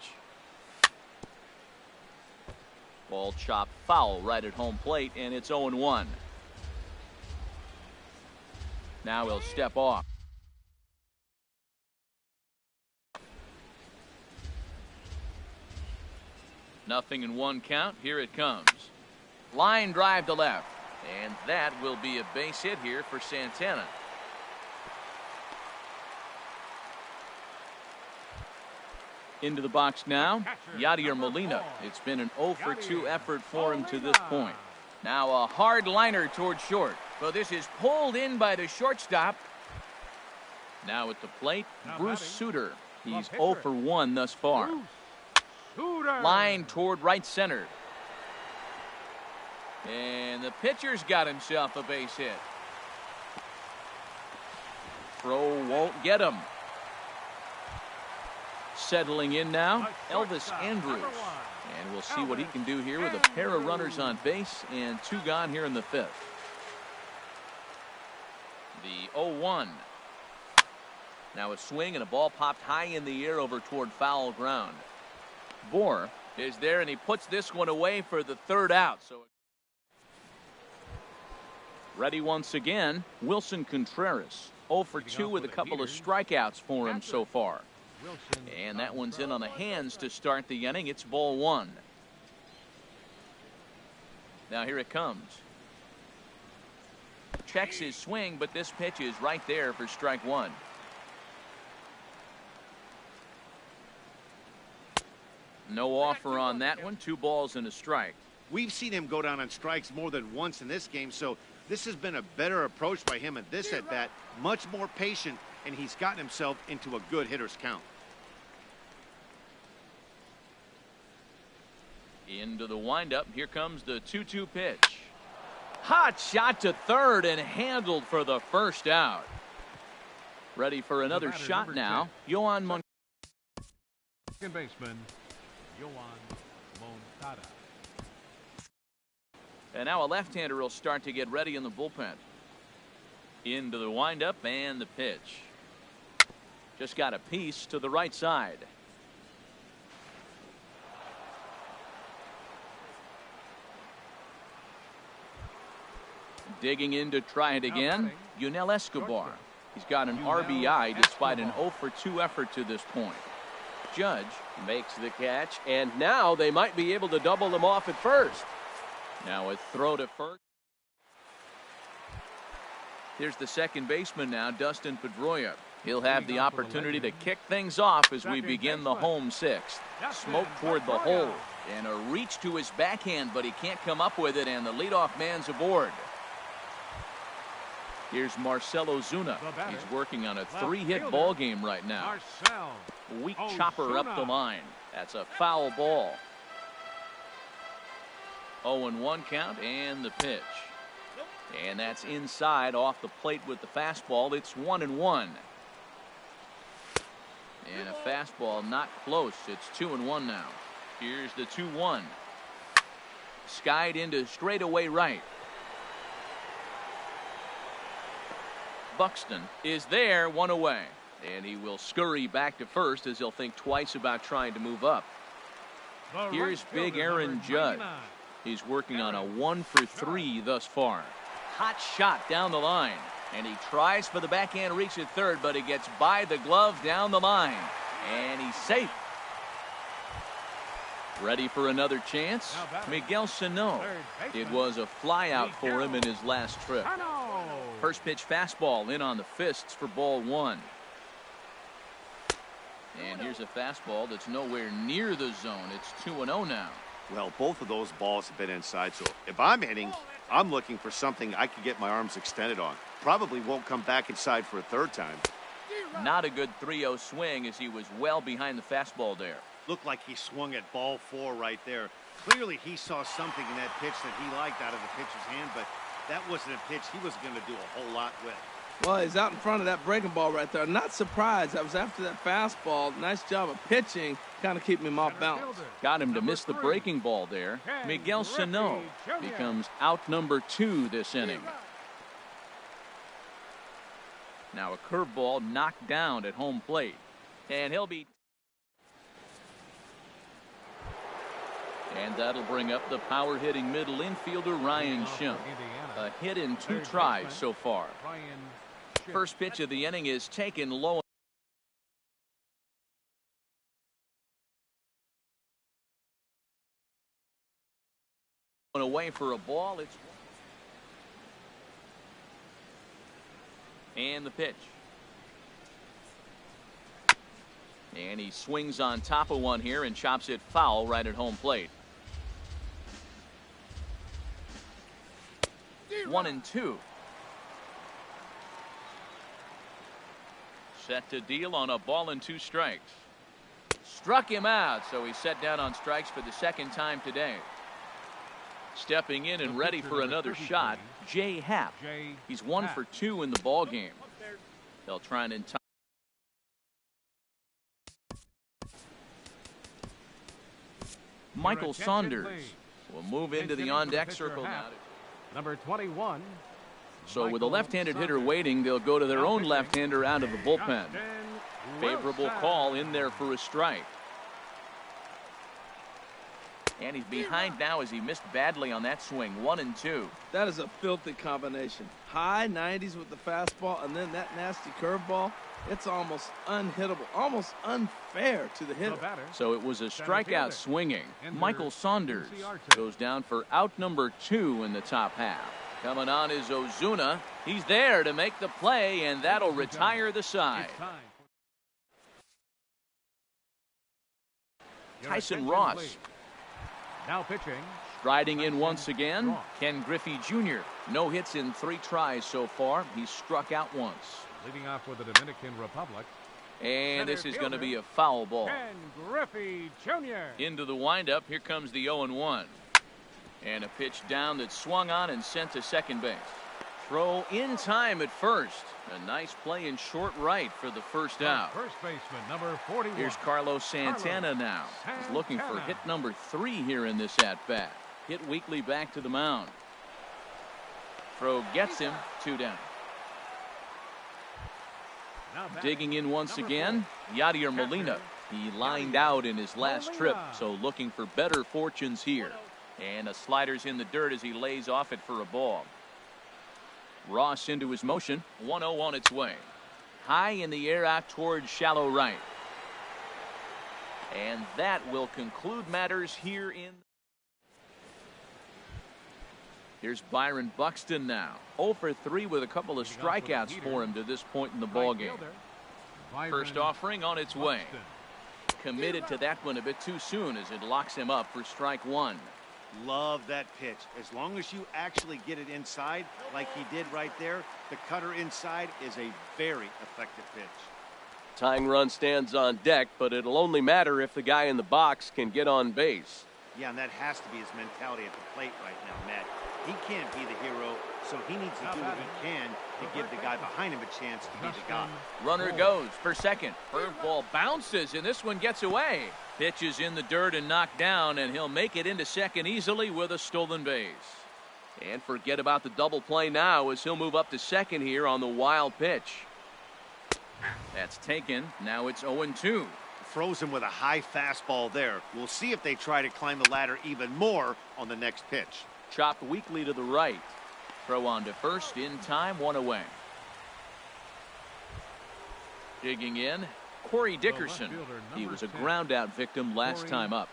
Ball chopped foul right at home plate, and it's 0-1. Now he'll step off. Nothing in one count. Here it comes. Line drive to left. And that will be a base hit here for Santana. Into the box now, Yadier Molina. It's been an 0 for 2 effort for him to this point. Now a hard liner towards short. But this is pulled in by the shortstop. Now at the plate, Bruce Sutter. He's 0 for 1 thus far. Line toward right center. And the pitcher's got himself a base hit. Throw won't get him. Settling in now, Elvis Andrus. And we'll see what he can do here with a pair of runners on base and 2 gone here in the 5th. The 0-1. Now a swing and a ball popped high in the air over toward foul ground. Bohr is there, and he puts this one away for the 3rd out. So ready once again, Wilson Contreras. 0 for 2 with a couple of strikeouts for him so far. And that one's in on the hands to start the inning. It's ball 1. Now here it comes. Checks his swing, but this pitch is right there for strike 1. No offer on that one. 2 balls and a strike. We've seen him go down on strikes more than once in this game, so this has been a better approach by him at this at-bat. Much more patient, and he's gotten himself into a good hitter's count. Into the windup. Here comes the 2-2 pitch. Hot shot to third and handled for the 1st out. Ready for another shot now. Yoan Moncada. Second baseman, Yoan Moncada. And now a left-hander will start to get ready in the bullpen. Into the windup and the pitch. Just got a piece to the right side. Digging in to try it again, Yunel Escobar. He's got an RBI despite an 0 for 2 effort to this point. Judge Makes the catch, and now they might be able to double them off at first. now a throw to first. Here's the second baseman now, Dustin Pedroia. He'll have the opportunity to kick things off as we begin the home 6th. Smoke toward the hole, and a reach to his backhand, but he can't come up with it, and the leadoff man's aboard. Here's Marcelo Zuna. He's working on a 3-hit ball game right now. Weak chopper up the line. That's a foul ball. 0-1 count and the pitch. And that's inside off the plate with the fastball. It's 1-1. And a fastball not close. It's 2-1 now. Here's the 2-1. Skied into straightaway right. Buxton is there, 1 away. And he will scurry back to first as he'll think twice about trying to move up. Here's big Aaron Judge. He's working on a 1 for 3 thus far. Hot shot down the line. And he tries for the backhand reach at third, but he gets by the glove down the line. And he's safe. Ready for another chance? Miguel Sano. It was a fly out for him in his last trip. First pitch fastball in on the fists for ball 1. And here's a fastball that's nowhere near the zone. It's 2-0 now. Well, both of those balls have been inside, so if I'm hitting, I'm looking for something I can get my arms extended on. Probably won't come back inside for a 3rd time. Not a good 3-0 swing as he was well behind the fastball there. Looked like he swung at ball 4 right there. Clearly he saw something in that pitch that he liked out of the pitcher's hand, but that wasn't a pitch he was going to do a whole lot with. Well, he's out in front of that breaking ball right there. Not surprised. I was after that fastball. Nice job of pitching, kind of keeping him off balance. Got him to miss the breaking ball there. Miguel Sano becomes out number 2 this inning. Now a curveball knocked down at home plate. And he'll be And that'll bring up the power-hitting middle infielder Ryan Schimpf. A hit in 2 tries so far. First pitch of the inning is taken low. Away for a ball. It's and the pitch. And he swings on top of one here and chops it foul right at home plate. 1-2. Set to deal on a ball and 2 strikes. Struck him out, so he's set down on strikes for the second time today. Stepping in and ready for another shot, Jay Happ. He's 1 for 2 in the ball game. They'll try and entice. Michael Saunders will move into the on-deck circle now. Number 21. So with a left-handed hitter waiting, they'll go to their own left-hander out of the bullpen. Favorable call in there for a strike. And he's behind now as he missed badly on that swing. 1-2. That is a filthy combination. High 90s with the fastball and then that nasty curveball. It's almost unhittable, almost unfair to the hitter. So it was a strikeout swinging. Michael Saunders goes down for out number 2 in the top half. Coming on is Ozuna. He's there to make the play, and that'll retire the side. Tyson Ross. Now pitching. Striding in once again, Ken Griffey Jr. No hits in 3 tries so far. He's struck out once. Leading off with the Dominican Republic. And this is going to be a foul ball. Ken Griffey Jr. Into the windup. Here comes the 0-1. And a pitch down that swung on and sent to second base. Throw in time at first. A nice play in short right for the first out. First baseman, number 41. Here's Carlos Santana now. He's looking for hit number 3 here in this at-bat. Hit weakly back to the mound. Throw gets him, 2 down. Digging in once again, Yadier Molina. He lined out in his last trip, so looking for better fortunes here. And a slider's in the dirt as he lays off it for a ball. Ross into his motion. 1-0 on its way. High in the air out towards shallow right. And that will conclude matters here in. Here's Byron Buxton now. 0 for 3 with a couple of strikeouts for him to this point in the ballgame. First offering on its way. Committed to that one a bit too soon as it locks him up for strike 1. Love that pitch. As long as you actually get it inside like he did right there, the cutter inside is a very effective pitch. Tying run stands on deck, but it'll only matter if the guy in the box can get on base. Yeah, and that has to be his mentality at the plate right now, Matt. He can't be the hero, so he needs to do what he can to give the guy behind him a chance to be the guy. Runner goes for second. Curveball bounces, and this one gets away. Pitch is in the dirt and knocked down, and he'll make it into second easily with a stolen base. And forget about the double play now as he'll move up to second here on the wild pitch. That's taken. Now it's 0-2. Throws him with a high fastball there. We'll see if they try to climb the ladder even more on the next pitch. Chopped weakly to the right. Throw on to first in time, 1 away. Digging in, Corey Dickerson. He was a ground out victim last time up.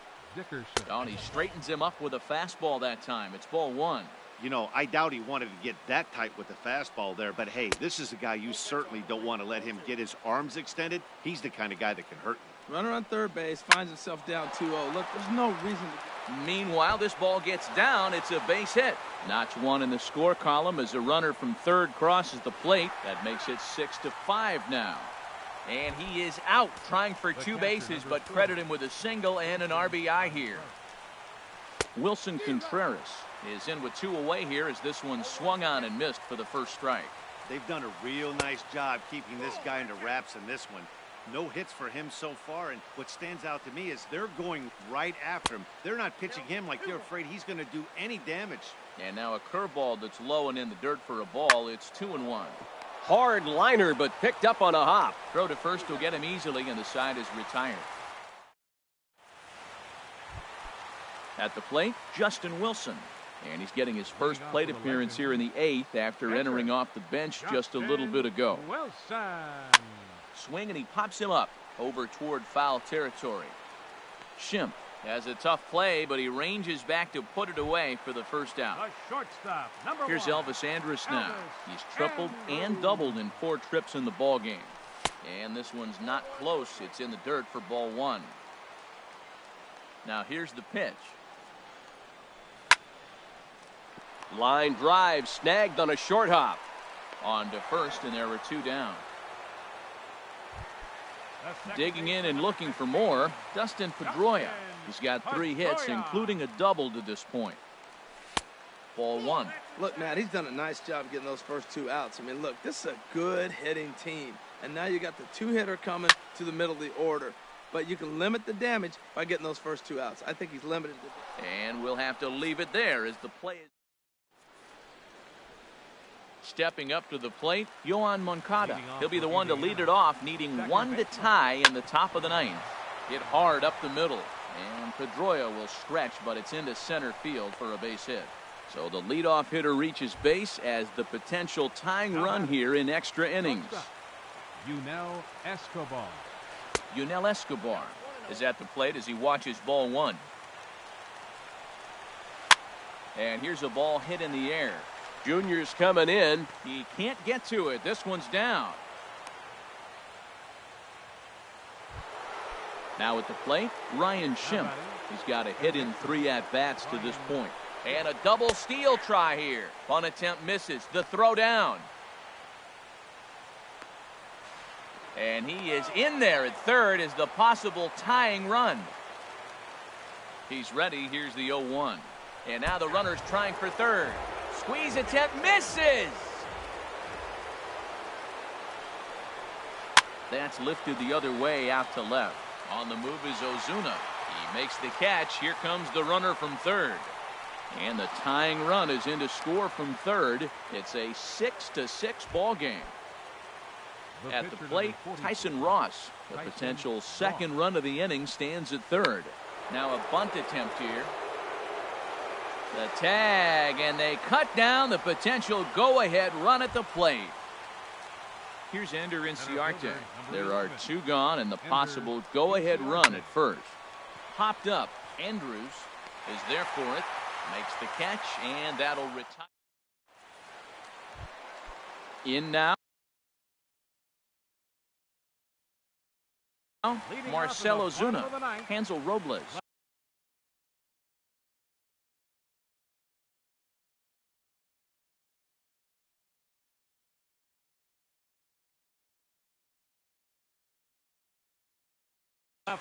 And he straightens him up with a fastball that time. It's ball 1. You know, I doubt he wanted to get that tight with the fastball there, but hey, this is a guy you certainly don't want to let him get his arms extended. He's the kind of guy that can hurt you. Runner on third base finds himself down 2-0. Look, there's no reason to. Meanwhile, this ball gets down. It's a base hit. Notch 1 in the score column as a runner from third crosses the plate. That makes it 6-5 now. And he is out trying for 2 bases, but credit him with a single and an RBI here. Wilson Contreras is in with 2 away here as this one swung on and missed for the first strike. They've done a real nice job keeping this guy under wraps in this one. No hits for him so far, and what stands out to me is they're going right after him. They're not pitching him like they're afraid he's going to do any damage. And now a curveball that's low and in the dirt for a ball. It's 2-1. Hard liner, but picked up on a hop. Throw to first will get him easily, and the side is retired. At the plate, Justin Wilson. And he's getting his first plate appearance here in the 8th after entering off the bench just a little bit ago. Wilson. Swing, and he pops him up over toward foul territory. Schimpf has a tough play, but he ranges back to put it away for the first out. The shortstop, number Here's 1. Elvis Andrus now. Elvis He's tripled and doubled in 4 trips in the ball game. And this one's not close. It's in the dirt for ball 1. Now here's the pitch. Line drive snagged on a short hop. On to first, and there were 2 down. Digging in and looking for more, Dustin Pedroia. He's got 3 hits, including a double to this point. Ball 1. Look, Matt, he's done a nice job getting those first 2 outs. I mean, look, this is a good hitting team. And now you got the 2-hitter coming to the middle of the order. But you can limit the damage by getting those first 2 outs. I think he's limited. And we'll have to leave it there as the play is. Stepping up to the plate, Yohan Moncada. He'll be the one to lead it off, needing 1 to tie in the top of the 9th. Hit hard up the middle, and Pedroia will stretch, but it's into center field for a base hit. So the leadoff hitter reaches base as the potential tying run here in extra innings. Yunel Escobar. Yunel Escobar is at the plate as he watches ball 1. And here's a ball hit in the air. Junior's coming in. He can't get to it. This one's down. Now at the plate, Ryan Schimpf. He's got a hit in 3 at-bats to this point. And a double steal try here. Bunt attempt misses. The throw down. And he is in there at third as the possible tying run. He's ready. Here's the 0-1. And now the runner's trying for third. Squeeze attempt misses. That's lifted the other way out to left. On the move is Ozuna. He makes the catch. Here comes the runner from third. And the tying run is in to score from third. It's a 6-6 ball game. At the plate, Tyson Ross. The potential second run of the inning stands at third. Now a bunt attempt here. The tag, and they cut down the potential go-ahead run at the plate. Here's Ender Inciarte. There are 2 gone, and the possible go-ahead run at first. Popped up. Andrews is there for it. Makes the catch, and that'll retire. In now. Marcell Ozuna. Hansel Robles.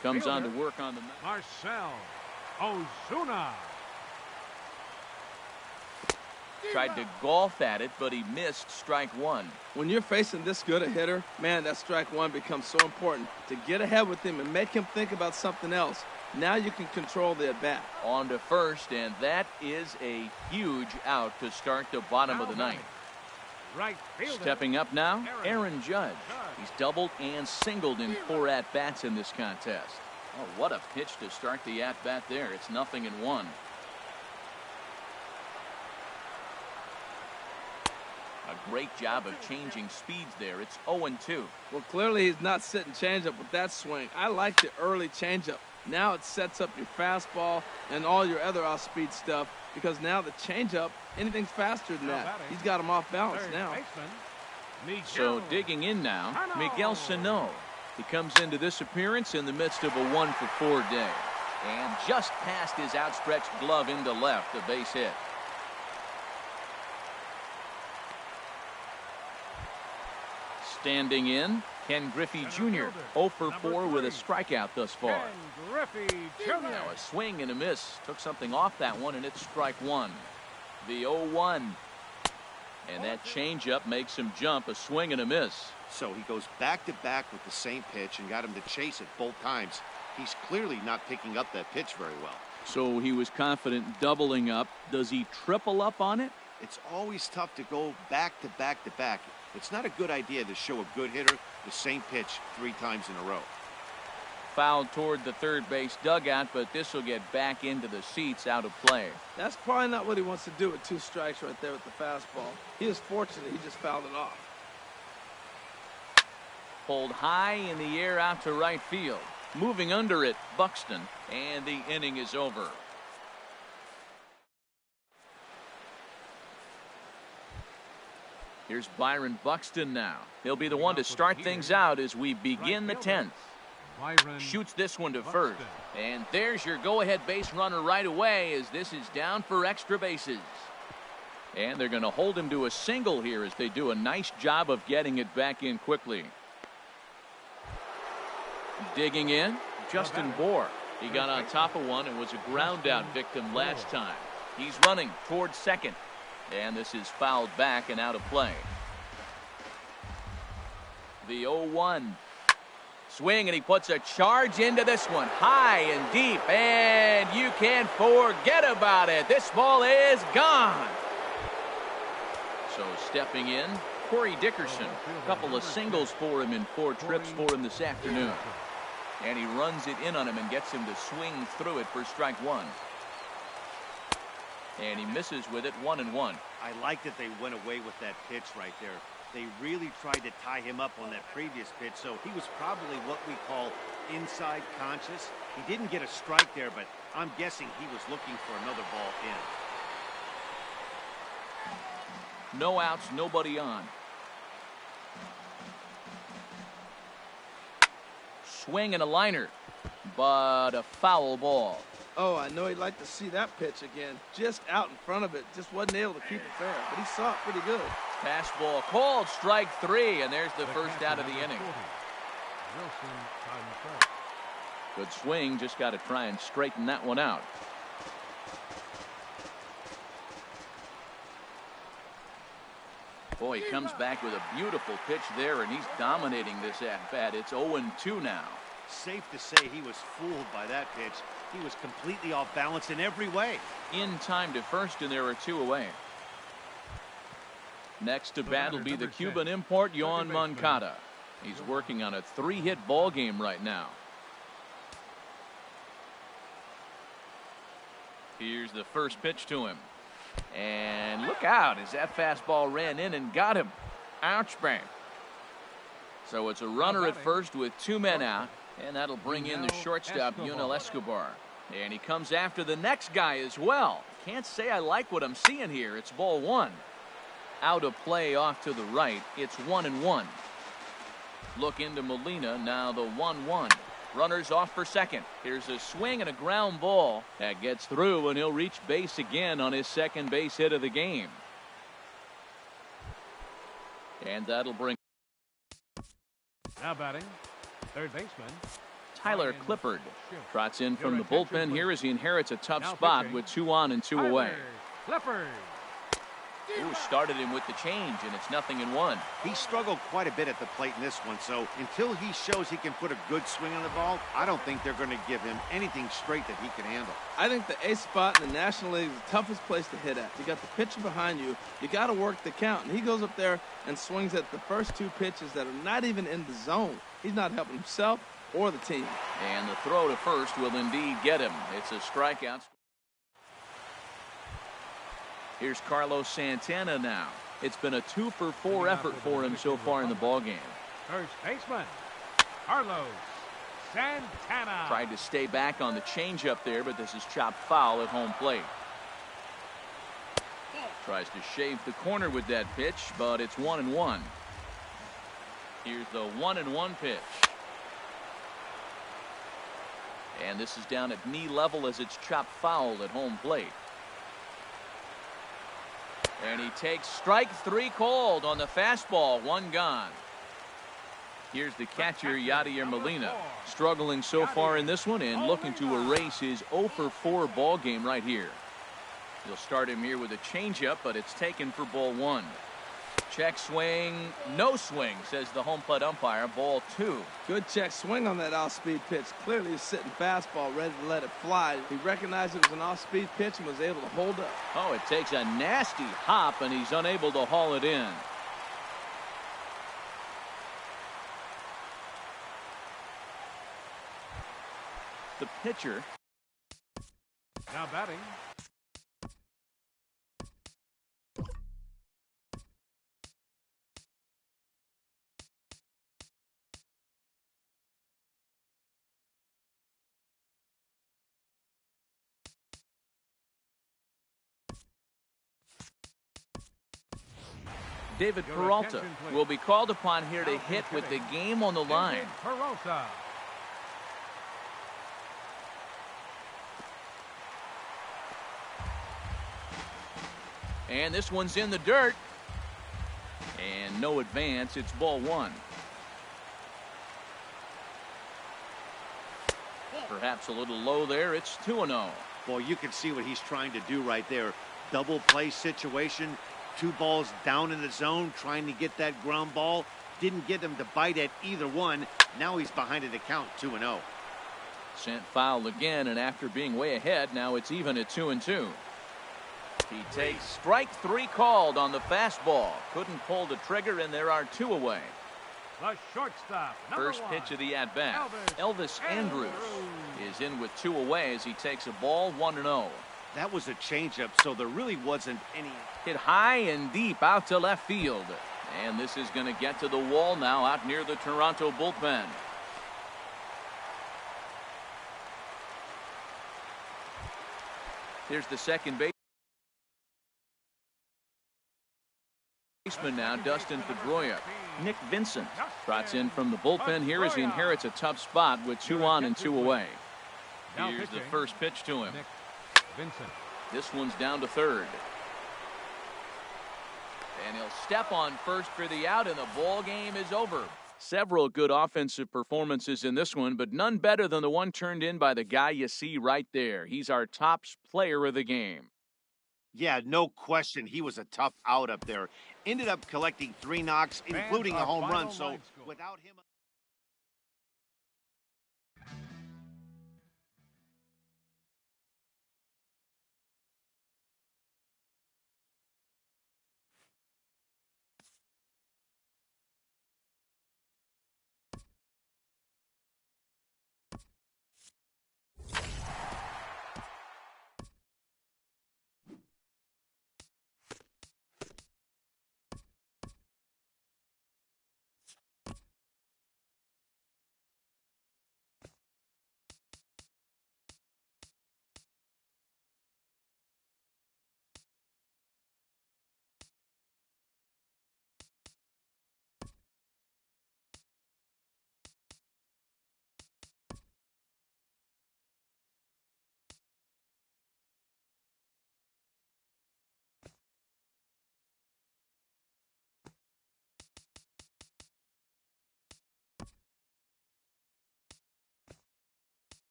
Comes on to work on the Marcell Ozuna. Tried to golf at it, but he missed strike 1. When you're facing this good a hitter, man, that strike 1 becomes so important to get ahead with him and make him think about something else. Now you can control the at-bat. On to first, and that is a huge out to start the bottom of the 9th. Right fielder. Stepping up now, Aaron Judge. He's doubled and singled in 4 at-bats in this contest. Oh, what a pitch to start the at-bat there. It's 0-1. A great job of changing speeds there. It's 0-2. Well, clearly he's not sitting changeup with that swing. I like the early changeup. Now it sets up your fastball and all your other off-speed stuff, because now the changeup, anything's faster than that. He's got him off balance now. So digging in now, Miguel Sano. He comes into this appearance in the midst of a 1-for-4 day. And just past his outstretched glove into left, a base hit. Standing in, Ken Griffey Jr. 0-for-4 with a strikeout thus far. Now a swing and a miss. Took something off that one, and it's strike 1. The 0-1. And that changeup makes him jump. A swing and a miss. So he goes back-to-back with the same pitch and got him to chase it both times. He's clearly not picking up that pitch very well. So he was confident doubling up. Does he triple up on it? It's always tough to go back-to-back-to-back. It's not a good idea to show a good hitter the same pitch 3 times in a row. fouled toward the third base dugout, but this will get back into the seats, out of play. That's probably not what he wants to do with 2 strikes right there with the fastball. He was fortunate he just fouled it off. Pulled high in the air out to right field. Moving under it, Buxton, and the inning is over. Here's Byron Buxton now. He'll be the one to start things out as we begin the 10th. Shoots this one to first. And there's your go-ahead base runner right away as this is down for extra bases. And they're going to hold him to a single here as they do a nice job of getting it back in quickly. Digging in, Justin Bohr. He got on top of one and was a ground out victim last time. He's running towards second. And this is fouled back and out of play. The 0-1. Swing, and he puts a charge into this one. High and deep, and you can forget about it. This ball is gone. So stepping in, Corey Dickerson. A couple of singles for him in 4 trips for him this afternoon. And he runs it in on him and gets him to swing through it for strike 1. And he misses with it, 1-1. I like that they went away with that pitch right there. They really tried to tie him up on that previous pitch, so he was probably what we call inside conscious. He didn't get a strike there, but I'm guessing he was looking for another ball in. No outs, nobody on. Swing and a liner, but a foul ball. Oh, I know he'd like to see that pitch again. Just out in front of it. Just wasn't able to keep it fair, but he saw it pretty good. Fastball called, strike 3, and there's the first out of the inning. Good swing, just got to try and straighten that one out. Boy, he comes back with a beautiful pitch there, and he's dominating this at-bat. It's 0-2 now. Safe to say he was fooled by that pitch. He was completely off balance in every way. In time to first, and there are 2 away. Next to bat will be the Cuban import, Yoan Moncada. He's working on a 3-hit ball game right now. Here's the first pitch to him. And look out as that fastball ran in and got him. Ouch, bang. So it's a runner at first with 2 men out. And that'll bring in the shortstop, Yunel Escobar. And he comes after the next guy as well. Can't say I like what I'm seeing here. It's ball 1. Out of play off to the right. It's 1-1. Look into Molina. Now the 1-1. Runners off for second. Here's a swing and a ground ball. That gets through, and he'll reach base again on his second base hit of the game. And that'll bring... Now batting, third baseman Tyler Clippard trots in from the bullpen here as he inherits a tough spot with 2 on and 2 away. Clippard. Ooh, started him with the change, and it's 0-1. He struggled quite a bit at the plate in this one, so until he shows he can put a good swing on the ball, I don't think they're going to give him anything straight that he can handle. I think the ace spot in the National League is the toughest place to hit at. You got the pitcher behind you. You got to work the count, and he goes up there and swings at the first 2 pitches that are not even in the zone. He's not helping himself or the team. And the throw to first will indeed get him. It's a strikeout. Here's Carlos Santana now. It's been a 2-for-4 effort for him so far in the ballgame. First baseman, Carlos Santana. Tried to stay back on the changeup there, but this is chopped foul at home plate. Tries to shave the corner with that pitch, but it's 1-1. Here's the 1-1 pitch. And this is down at knee level as it's chopped foul at home plate. And he takes strike 3 called on the fastball, 1 gone. Here's the catcher, Yadier Molina, struggling so far in this one and looking to erase his 0-for-4 ball game right here. He'll start him here with a changeup, but it's taken for ball 1. Check swing, no swing, says the home plate umpire, ball 2. Good check swing on that off-speed pitch. Clearly he's sitting fastball, ready to let it fly. He recognized it was an off-speed pitch and was able to hold up. Oh, it takes a nasty hop, and he's unable to haul it in. the pitcher. Now batting. David Your Peralta attention, please. will be called upon here to Now hit with the hitting. game on the line. David Peralta. And this one's in the dirt. And no advance. It's ball one. Perhaps a little low there. It's 2-0. Well, you can see what he's trying to do right there. Double play situation. 2 balls down in the zone, trying to get that ground ball. Didn't get him to bite at either one. Now he's behind in the count, 2-0. Sent foul again, and after being way ahead, now it's even at 2-2. He takes strike 3 called on the fastball. Couldn't pull the trigger, and there are 2 away. The shortstop. First #1. pitch of the at-bat. Elvis Andrus is in with 2 away as he takes a ball 1-0. That was a changeup, so there really wasn't any. Hit high and deep out to left field. And this is going to get to the wall now out near the Toronto bullpen. Here's the second baseman now, Dustin Pedroia. Nick Vincent trots in from the bullpen here as he inherits a tough spot with 2 on and 2 away. Now Here's the pitching. first pitch to him. Nick Vincent. This one's down to third. And he'll step on first for the out, and the ball game is over. Several good offensive performances in this one, but none better than the one turned in by the guy you see right there. He's our top player of the game. Yeah, no question. He was a tough out up there. Ended up collecting 3 knocks, including a our home run. final So line score. without him.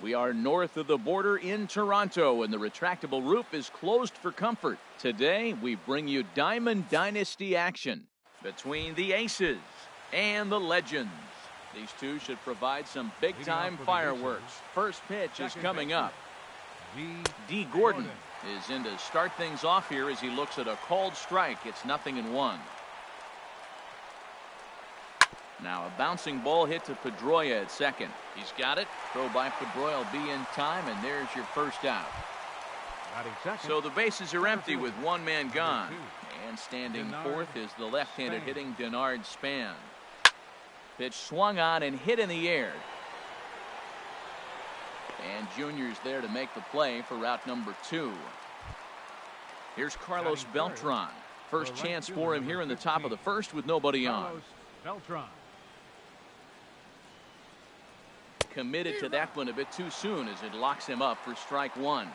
We are north of the border in Toronto, and the retractable roof is closed for comfort. Today, we bring you Diamond Dynasty action between the Aces and the Legends. These two should provide some big-time fireworks. First pitch is coming up. D. Gordon is in to start things off here as he looks at a called strike. It's 0-1. Now a bouncing ball hit to Pedroia at second. He's got it. Throw by Pedroia will be in time, and there's your first out. So the bases are empty with one man gone. And standing fourth is the left-handed hitting Denard Span. Pitch swung on and hit in the air. And Junior's there to make the play for route number 2. Here's Carlos Beltran. First chance for him here in the top of the first with nobody on. Beltran. Committed to that one a bit too soon as it locks him up for strike one.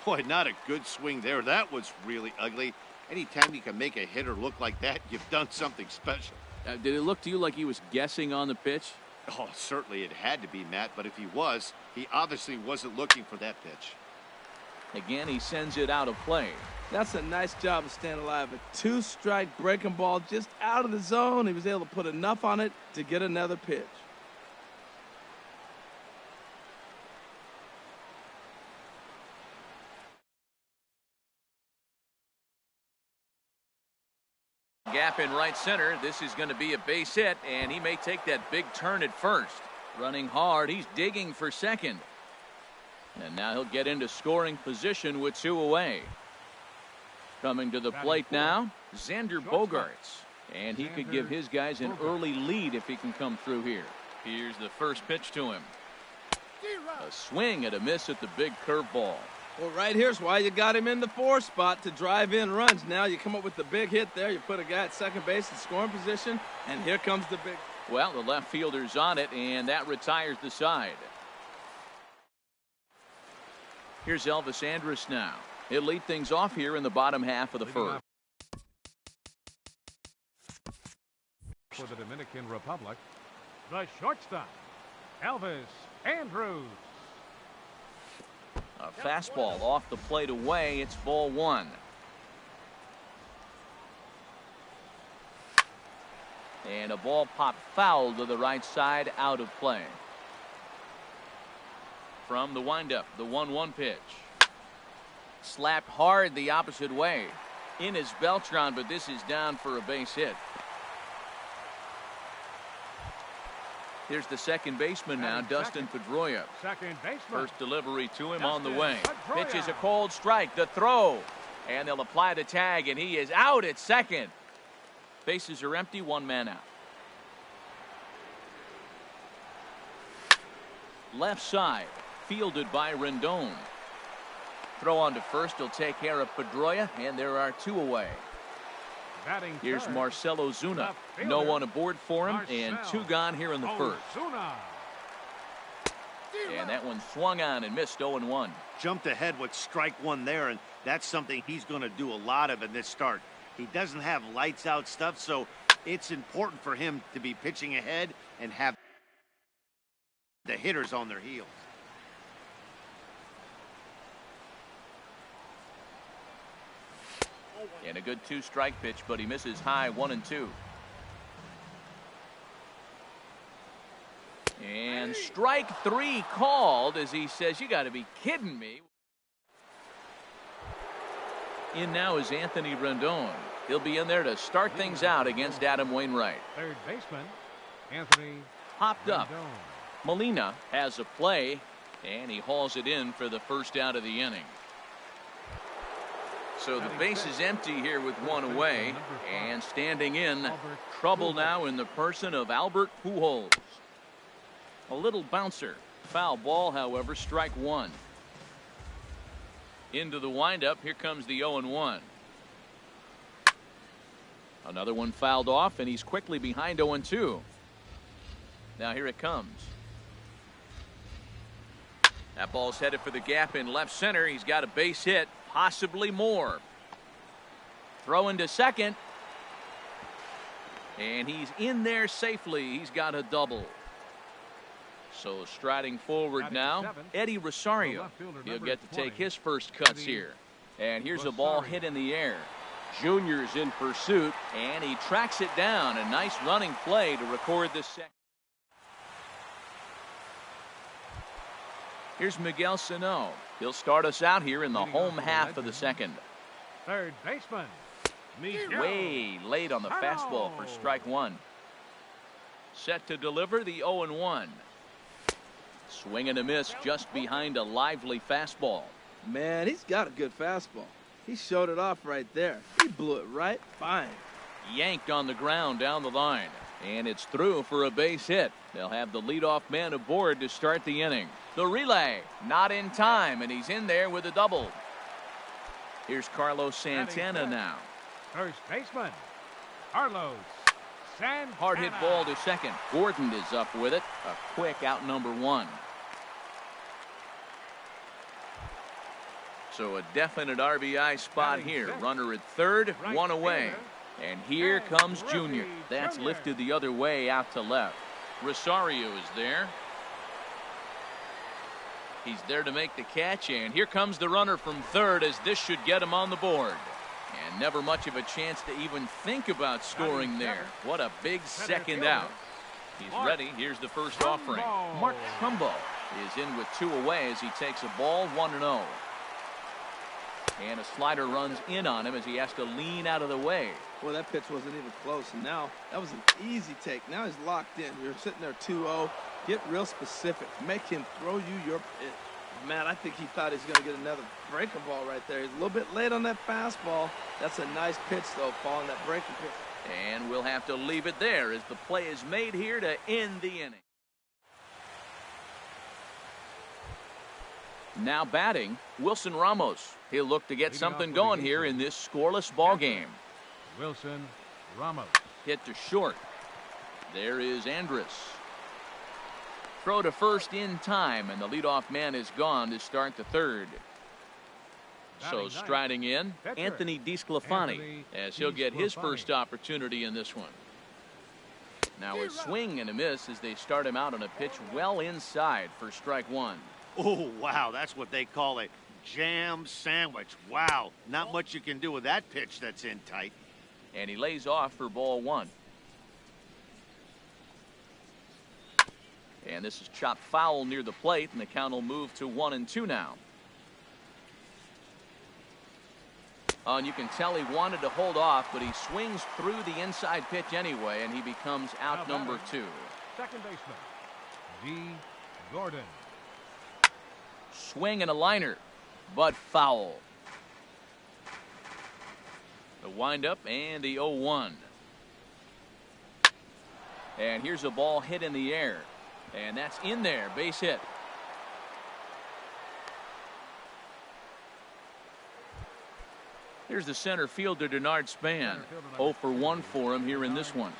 Boy, not a good swing there. That was really ugly. Anytime you can make a hitter look like that, you've done something special. Did it look to you like he was guessing on the pitch? Oh, certainly it had to be, Matt, but if he was, he obviously wasn't looking for that pitch. Again, he sends it out of play. That's a nice job of staying alive. A 2-strike breaking ball just out of the zone. He was able to put enough on it to get another pitch. Gap in right center. This is going to be a base hit, and he may take that big turn at first. Running hard. He's digging for second. And now he'll get into scoring position with 2 away. Coming to the plate now, Xander Bogaerts. And he could give his guys an early lead if he can come through here. Here's the first pitch to him. A swing and a miss at the big curveball. Well, right here's why you got him in the 4 spot to drive in runs. Now you come up with the big hit there. You put a guy at second base in scoring position, and here comes the big. Well, the left fielder's on it, and that retires the side. Here's Elvis Andrus now. He'll lead things off here in the bottom half of the first. For the Dominican Republic, the shortstop, Elvis Andrus. A fastball off the plate away. It's ball 1. And a ball popped foul to the right side, out of play. From the windup, the 1-1 pitch. Slapped hard the opposite way. In is Beltran, but this is down for a base hit. Here's the second baseman now, Dustin Pedroia. Second baseman. First delivery to him on the way. Pitch is a cold strike. The throw. And they'll apply the tag, and he is out at second. Bases are empty, one man out. Left side, fielded by Rendon. Throw on to first. He'll take care of Pedroia, and there are 2 away. Here's Marcelo Zuna. No one aboard for him, and 2 gone here in the first. And that one swung on and missed 0-1. Jumped ahead with strike 1 there, and that's something he's going to do a lot of in this start. He doesn't have lights out stuff, so it's important for him to be pitching ahead and have the hitters on their heels. And a good 2-strike pitch, but he misses high 1-2. And strike 3 called as he says, "You got to be kidding me." In now is Anthony Rendon. He'll be in there to start things out against Adam Wainwright. Third baseman, Anthony Popped up. Rendon. Molina has a play, and he hauls it in for the first out of the inning. So the base is empty here with 1 away, and standing in, trouble now in the person of Albert Pujols. A little bouncer. Foul ball, however, strike 1. Into the windup, here comes the 0-1. Another one fouled off, and he's quickly behind 0-2. Now here it comes. That ball's headed for the gap in left center. He's got a base hit, possibly more. Throw into second. And he's in there safely. He's got a double. So striding forward now, Eddie Rosario. He'll get to take his first cuts here. And here's a ball hit in the air. Junior's in pursuit. And he tracks it down. A nice running play to record the second. Here's Miguel Sano. He'll start us out here in the home half of the second. Third baseman. Way late on the fastball for strike one. Set to deliver the 0-1. Swing and a miss just behind a lively fastball. Man, he's got a good fastball. He showed it off right there. He blew it right fine. Yanked on the ground down the line. And it's through for a base hit. They'll have the leadoff man aboard to start the inning. The relay, not in time, and he's in there with a double. Here's Carlos Santana now. First baseman, Carlos Santana. Hard hit ball to second. Gordon is up with it. A quick out number one. So a definite RBI spot here. Runner at third, one away. And here comes Junior. That's lifted the other way out to left. Rosario is there. He's there to make the catch, and here comes the runner from third, as this should get him on the board. And never much of a chance to even think about scoring there. What a big second out. He's ready. Here's the first offering. Mark Trumbo is in with two away as he takes a ball 1-0. And a slider runs in on him as he has to lean out of the way. Well, that pitch wasn't even close, and now that was an easy take. Now he's locked in. You're sitting there 2-0. Get real specific. Make him throw you your pitch. Man, I think he thought he's going to get another breaking ball right there. He's a little bit late on that fastball. That's a nice pitch, though, following that breaking pitch. And we'll have to leave it there as the play is made here to end the inning. Now batting, Wilson Ramos. He'll look to get something going here in this scoreless ball game. Wilson Ramos. Hit to short. There is Andrus. Throw to first in time, and the leadoff man is gone to start the third. So striding in, Anthony DeSclafani, as he'll get his first opportunity in this one. Now a swing and a miss as they start him out on a pitch well inside for strike one. Oh, wow, that's what they call a jam sandwich. Wow, not much you can do with that pitch that's in tight. And he lays off for ball one. And this is chopped foul near the plate, and the count will move to 1-2 now. And you can tell he wanted to hold off, but he swings through the inside pitch anyway, and he becomes out number two. Second baseman, D. Gordon. Swing and a liner, but foul. The windup and the 0-1. And here's a ball hit in the air. And that's in there, base hit. Here's the center fielder, Denard Span. 0 for 1 for him here in this one.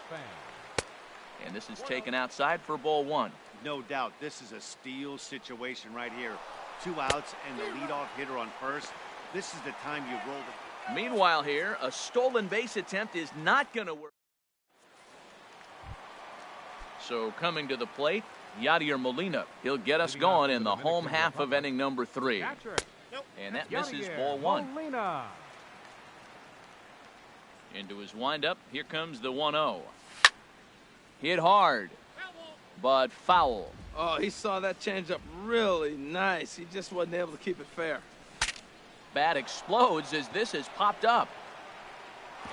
And this is taken outside for ball one. No doubt, this is a steal situation right here. 2 outs and the leadoff hitter on first. This is the time you roll the... Meanwhile here, a stolen base attempt is not going to work. So coming to the plate, Yadier Molina. He'll get us going in the home half of inning number 3. And that misses ball one. Into his windup, here comes the 1-0. Hit hard, but foul. Oh, he saw that changeup really nice. He just wasn't able to keep it fair. Bat explodes as this has popped up.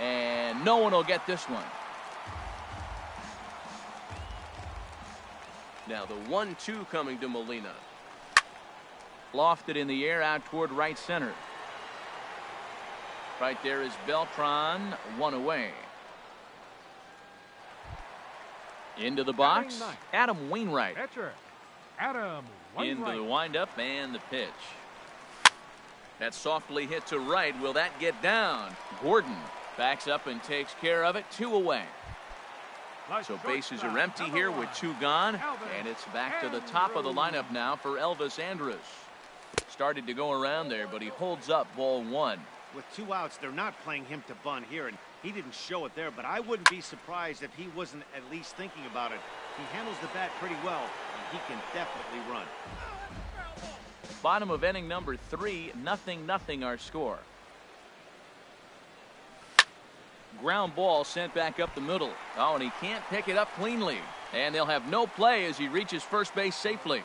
And no one will get this one. Now the 1-2 coming to Molina. Lofted in the air out toward right center. Right there is Beltran, 1 away. Into the box, Adam Wainwright. Adam Wainwright. Into the windup and the pitch. That's softly hit to right. Will that get down? Gordon backs up and takes care of it. 2 away. So bases are empty here with 2 gone. And it's back to the top of the lineup now for Elvis Andrus. Started to go around there, but he holds up ball one. With 2 outs, they're not playing him to bunt here, and he didn't show it there, but I wouldn't be surprised if he wasn't at least thinking about it. He handles the bat pretty well, and he can definitely run. Bottom of inning number 3, 0-0 our score. Ground ball sent back up the middle. Oh, and he can't pick it up cleanly. And they'll have no play as he reaches first base safely.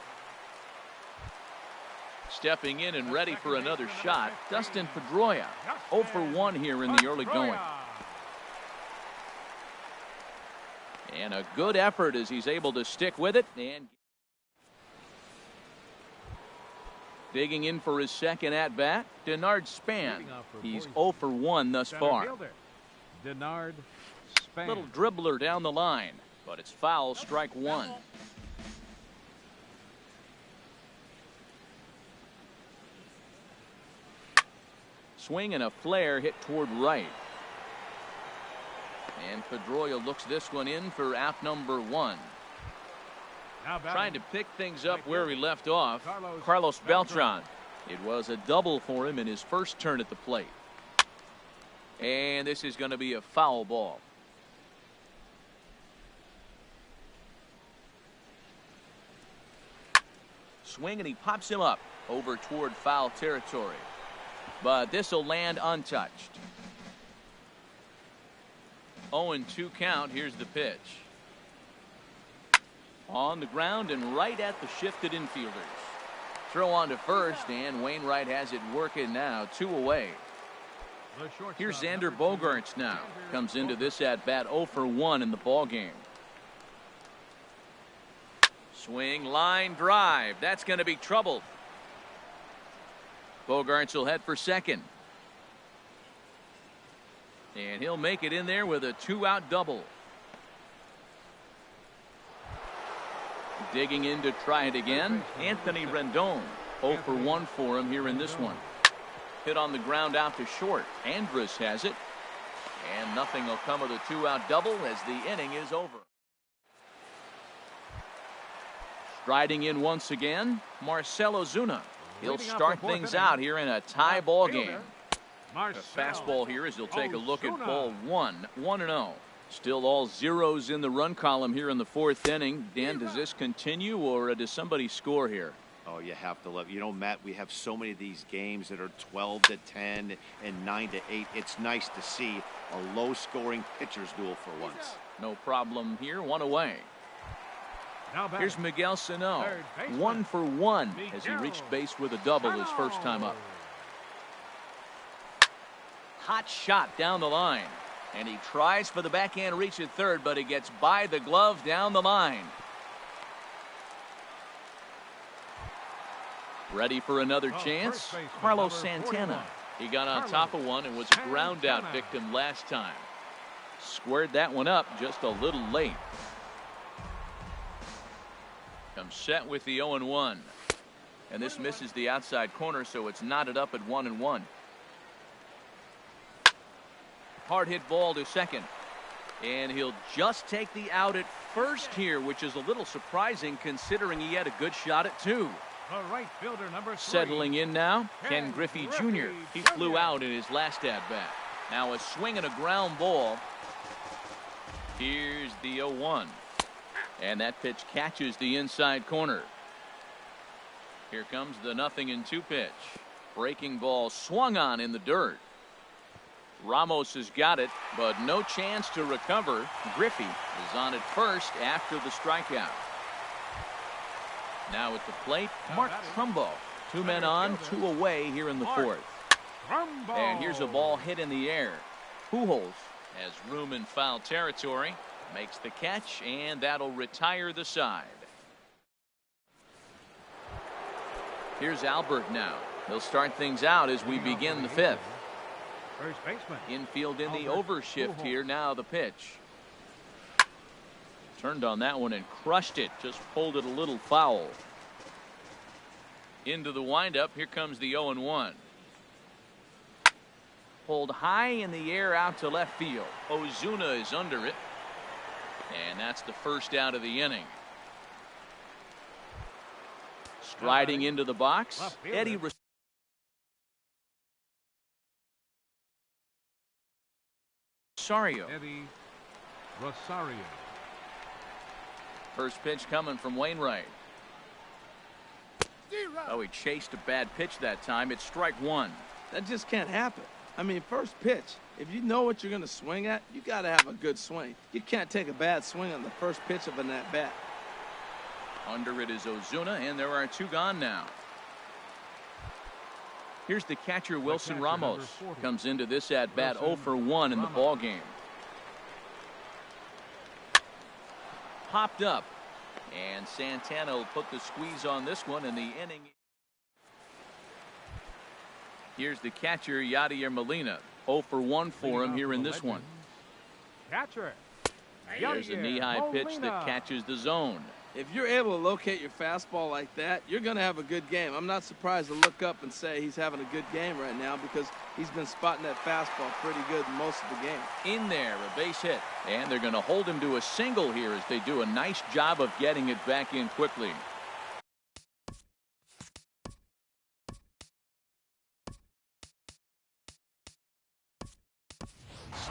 Stepping in and ready for another shot, Dustin Pedroia. 0 for 1 here in the early going. And a good effort as he's able to stick with it. And digging in for his second at-bat, Denard Span. He's 0 for 1 thus far. Denard Span. Little dribbler down the line, but it's foul, strike 1. Swing and a flare hit toward right. And Pedroia looks this one in for out number 1. Trying to pick things up where he left off, Carlos Beltran. It was a double for him in his first turn at the plate. And this is going to be a foul ball. Swing and he pops him up over toward foul territory. But this will land untouched. 0-2 count. Here's the pitch. On the ground and right at the shifted infielders. Throw on to first, and Wainwright has it working now. 2 away. Here's Xander Bogaerts now. Comes into this at-bat 0 for 1 in the ball game. Swing, line drive. That's going to be trouble. Bogaerts will head for second. And he'll make it in there with a 2-out double. Digging in to try it again, Anthony Rendon. 0 for 1 for him here in this one. Hit on the ground out to short. Andrus has it. And nothing will come of the 2-out double as the inning is over. Striding in once again, Marcell Ozuna. He'll start things out here in a tie ball game. A fastball here as he'll take a look at ball 1. 1-0. Still all zeros in the run column here in the 4th inning. Dan, does this continue or does somebody score here? Oh, you have to love. You know, Matt, we have so many of these games that are 12-10 and 9-8. It's nice to see a low-scoring pitcher's duel for once. No problem here. 1 away. Here's Miguel Sano. 1 for 1 as he reached base with a double his first time up. Hot shot down the line. And he tries for the backhand reach at third, but he gets by the glove down the line. Ready for another chance? Carlos Santana. He got on top of one and was a ground out victim last time. Squared that one up just a little late. Comes set with the 0-1. And this misses the outside corner, so it's knotted up at 1-1. Hard hit ball to second. And he'll just take the out at first here, which is a little surprising considering he had a good shot at 2. The right fielder, number 3. Settling in now, Ken Griffey Jr. He flew out in his last at-bat. Now a swing and a ground ball. Here's the 0-1. And that pitch catches the inside corner. Here comes the 0-2 pitch. Breaking ball swung on in the dirt. Ramos has got it, but no chance to recover. Griffey is on at first after the strikeout. Now at the plate, Mark Trumbo. 2 men on, 2 away here in the 4th. And here's a ball hit in the air. Pujols has room in foul territory. Makes the catch, and that'll retire the side. Here's Albert now. He'll start things out as we begin the 5th. First baseman. Infield in the overshift here. Now the pitch. Turned on that one and crushed it. Just pulled it a little foul. Into the windup. Here comes the 0-1. Pulled high in the air out to left field. Ozuna is under it. And that's the first out of the inning. Striding into the box, Eddie Rosario. Eddie Rosario. First pitch coming from Wainwright. Oh, he chased a bad pitch that time. It's strike one. That just can't happen. I mean, first pitch, if you know what you're going to swing at, you got to have a good swing. You can't take a bad swing on the first pitch of an at-bat. Under it is Ozuna, and there are two gone now. Here's the catcher, Wilson Ramos. Comes into this at-bat 0 for 1 in the ball game. Popped up, and Santana will put the squeeze on this one in the inning. Here's the catcher, Yadier Molina. 0 for 1 for him here in this one. Catcher. There's a knee-high pitch that catches the zone. If you're able to locate your fastball like that, you're going to have a good game. I'm not surprised to look up and say he's having a good game right now because he's been spotting that fastball pretty good most of the game. In there, a base hit. And they're going to hold him to a single here as they do a nice job of getting it back in quickly.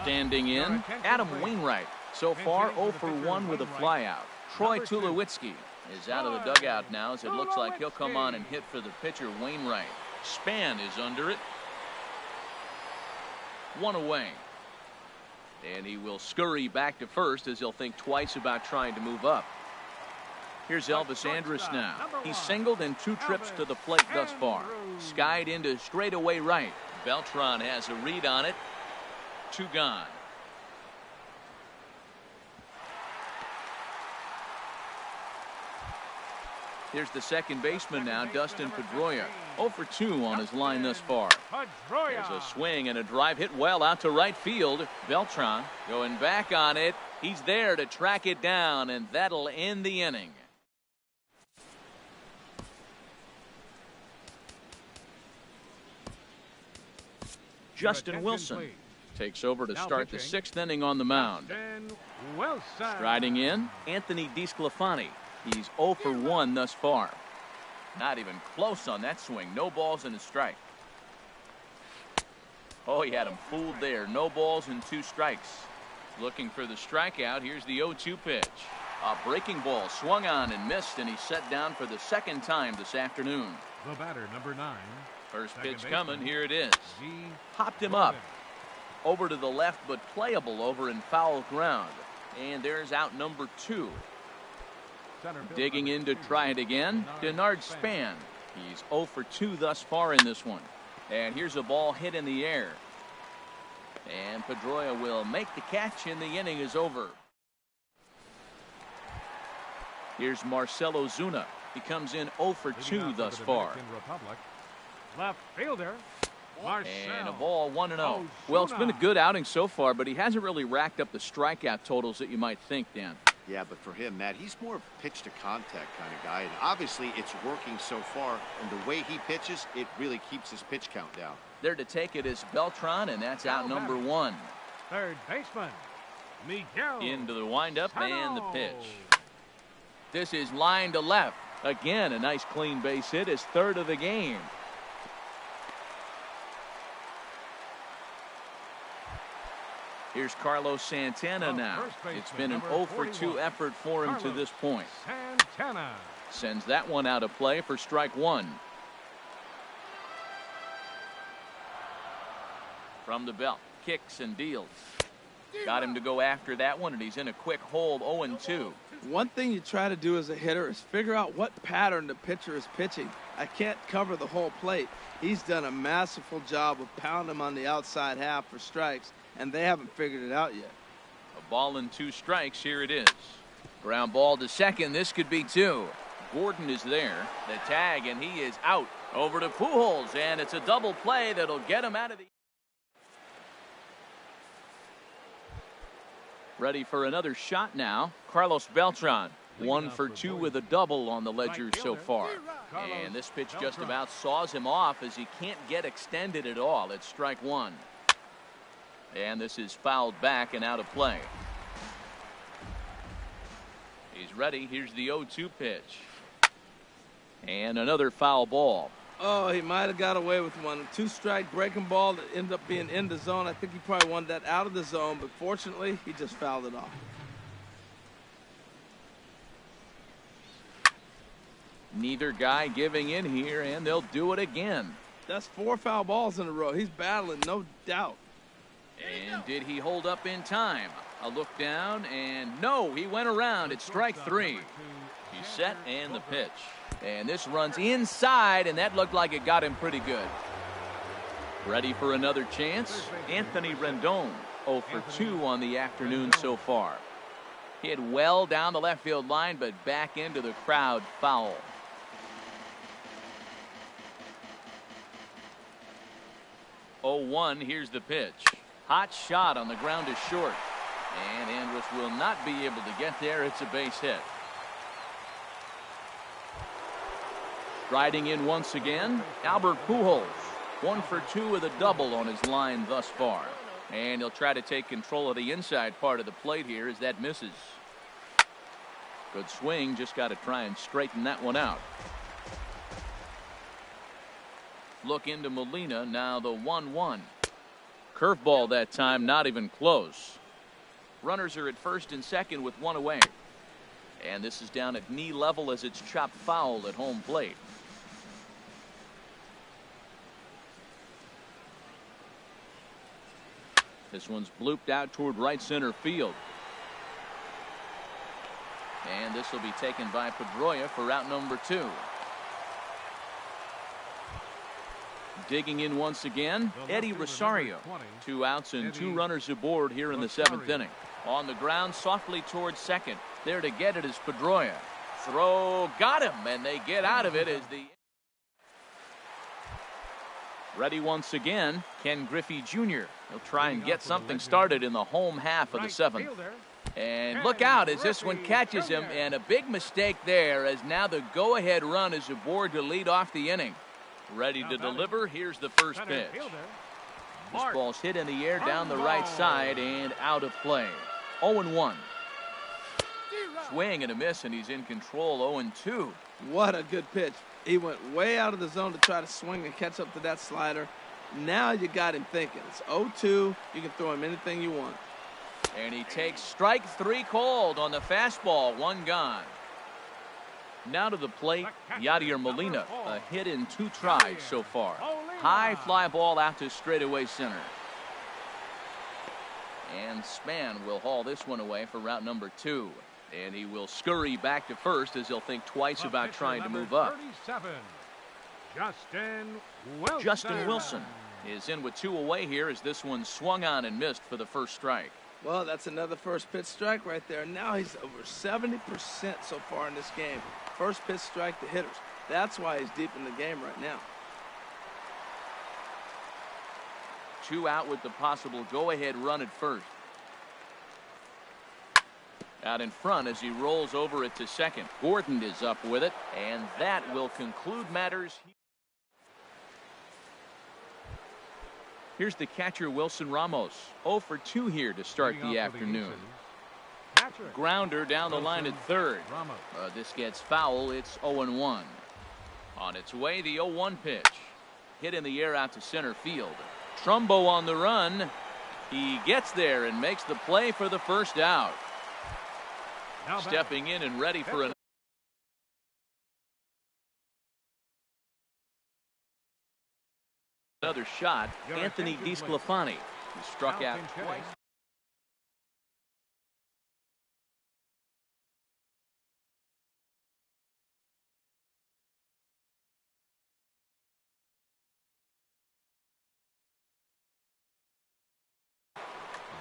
Standing in, Adam Wainwright. So far, 0 for 1 with a flyout. Troy Tulowitzki is out of the dugout now as it looks like he'll come on and hit for the pitcher, Wainwright. Span is under it. One away. And he will scurry back to first as he'll think twice about trying to move up. Here's Elvis Andrus now. He's singled in 2 trips to the plate thus far. Skied into straightaway right. Beltran has a read on it. 2 gone. Here's the second baseman now, Dustin Pedroia. 0 for 2 on his line thus far. There's a swing and a drive hit well out to right field. Beltran going back on it. He's there to track it down, and that'll end the inning. Justin Wilson takes over to start the 6th inning on the mound. Striding in, Anthony DeSclafani. He's 0 for 1 thus far. Not even close on that swing. No balls and a strike. Oh, he had him fooled there. No balls and 2 strikes. Looking for the strikeout. Here's the 0-2 pitch. A breaking ball swung on and missed, and he's set down for the 2nd time this afternoon. The batter, number 9. First pitch coming. Here it is. Popped him up. Over to the left, but playable over in foul ground. And there's out number 2. Digging in to try it again, Denard Span. He's 0 for 2 thus far in this one. And here's a ball hit in the air. And Pedroia will make the catch, and the inning is over. Here's Marcell Ozuna. He comes in 0 for 2 thus far. Left fielder. And a ball 1-0. Well, it's been a good outing so far, but he hasn't really racked up the strikeout totals that you might think, Dan. Yeah, but for him, Matt, he's more of a pitch-to-contact kind of guy. And obviously, it's working so far. And the way he pitches, it really keeps his pitch count down. There to take it is Beltran, and that's out number 1. Third baseman, Miguel. Into the windup and the pitch. This is line to left. Again, a nice clean base hit, his 3rd of the game. Here's Carlos Santana now. It's been an 0 for 2 effort for him to this point. Santana sends that one out of play for strike 1. From the belt, kicks and deals. Got him to go after that one, and he's in a quick hold, 0-2. One thing you try to do as a hitter is figure out what pattern the pitcher is pitching. I can't cover the whole plate. He's done a masterful job of pounding him on the outside half for strikes, and they haven't figured it out yet. A ball and 2 strikes. Here it is. Ground ball to second. This could be 2. Gordon is there. The tag, and he is out. Over to Pujols, and it's a double play that'll get him out of the... Ready for another shot now. Carlos Beltran. 1 for 2 with a double on the ledger so far. And this pitch just about saws him off as he can't get extended at all. It's strike 1. And this is fouled back and out of play. He's ready. Here's the 0-2 pitch. And another foul ball. Oh, he might have got away with one. 2-strike breaking ball that ended up being in the zone. I think he probably wanted that out of the zone, but fortunately, he just fouled it off. Neither guy giving in here, and they'll do it again. That's 4 foul balls in a row. He's battling, no doubt. And did he hold up in time? A look down, and no, he went around. It's strike 3. He's set, and the pitch. And this runs inside, and that looked like it got him pretty good. Ready for another chance? Anthony Rendon, 0 for 2 on the afternoon so far. Hit well down the left field line, but back into the crowd, foul. Oh, 1, here's the pitch. Hot shot on the ground is short. And Andrus will not be able to get there. It's a base hit. Riding in once again, Albert Pujols. 1 for 2 with a double on his line thus far. And he'll try to take control of the inside part of the plate here as that misses. Good swing, just got to try and straighten that one out. Look into Molina, now the 1-1. Curveball that time, not even close. Runners are at first and second with 1 away. And this is down at knee level as it's chopped foul at home plate. This one's blooped out toward right center field. And this will be taken by Pedroia for out number 2. Digging in once again, Eddie Rosario. 2 outs and 2 runners aboard here in the 7th inning. On the ground, softly towards second. There to get it is Pedroia. Throw, got him, and they get out of it as the... Ready once again, Ken Griffey Jr. He'll try and get something started in the home half of the 7th. And look out as this one catches him, and a big mistake there as now the go-ahead run is aboard to lead off the inning. Ready to deliver, here's the first pitch. This ball's hit in the air down the right side and out of play. 0-1. Swing and a miss, and he's in control. 0-2. What a good pitch. He went way out of the zone to try to swing and catch up to that slider. Now you got him thinking. It's 0-2. You can throw him anything you want. And he takes strike 3 called on the fastball. 1 gone. Now to the plate, Yadier Molina. A hit in 2 tries so far. High fly ball out to straightaway center. And Span will haul this one away for route number 2. And he will scurry back to first as he'll think twice about trying to move up. Justin Wilson is in with 2 away here as this one swung on and missed for the first strike. Well, that's another first pitch strike right there. Now he's over 70% so far in this game. First pitch strike to hitters. That's why he's deep in the game right now. 2 out with the possible go-ahead run at first. Out in front as he rolls over it to second. Gordon is up with it, and that will conclude matters. Here's the catcher, Wilson Ramos. 0 for 2 here to start the afternoon. Grounder down the line at third. This gets foul. It's 0-1. On its way, the 0-1 pitch. Hit in the air out to center field. Trumbo on the run. He gets there and makes the play for the first out. Stepping in and ready for another shot, Anthony DeSclafani, who struck out twice.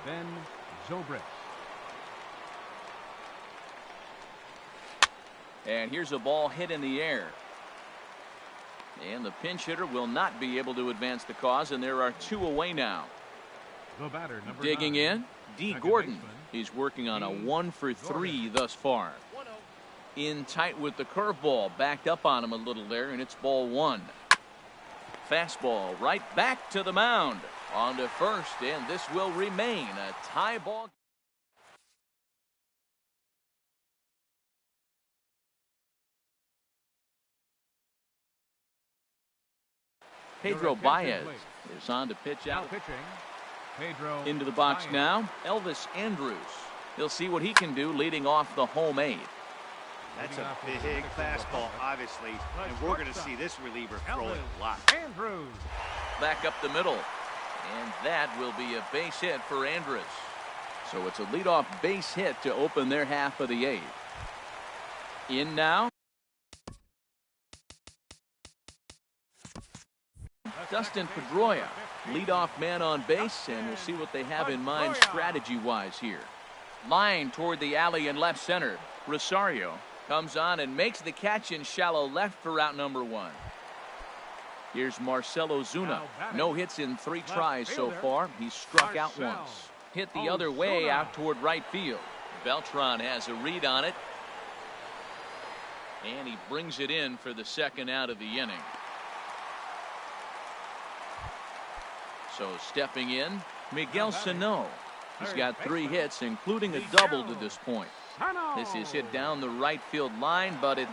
Ben Zobrist. And here's a ball hit in the air. And the pinch hitter will not be able to advance the cause, and there are 2 away now. The batter, number Digging 9, in, D. Gordon. He's working on a 1 for 3 thus far. In tight with the curveball, backed up on him a little there, and it's ball 1. Fastball right back to the mound. On to first, and this will remain a tie ball. Pedro Baez is on to pitch out. Into the box now, Elvis Andrus. He'll see what he can do leading off the home 8th. That's a big fastball, obviously, and we're going to see this reliever throw it a lot. Andrews. Back up the middle. And that will be a base hit for Andrus. So it's a leadoff base hit to open their half of the eighth. In now, Dustin Pedroia, leadoff man on base, and we'll see what they have in mind strategy-wise here. Line toward the alley in left center. Rosario comes on and makes the catch in shallow left for out number one. Here's Marcell Ozuna. No hits in 3 tries so far. He's struck out once. Hit the other way out toward right field. Beltran has a read on it. And he brings it in for the second out of the inning. So stepping in, Miguel Sano. He's got 3 hits, including a double to this point. This is hit down the right field line, but it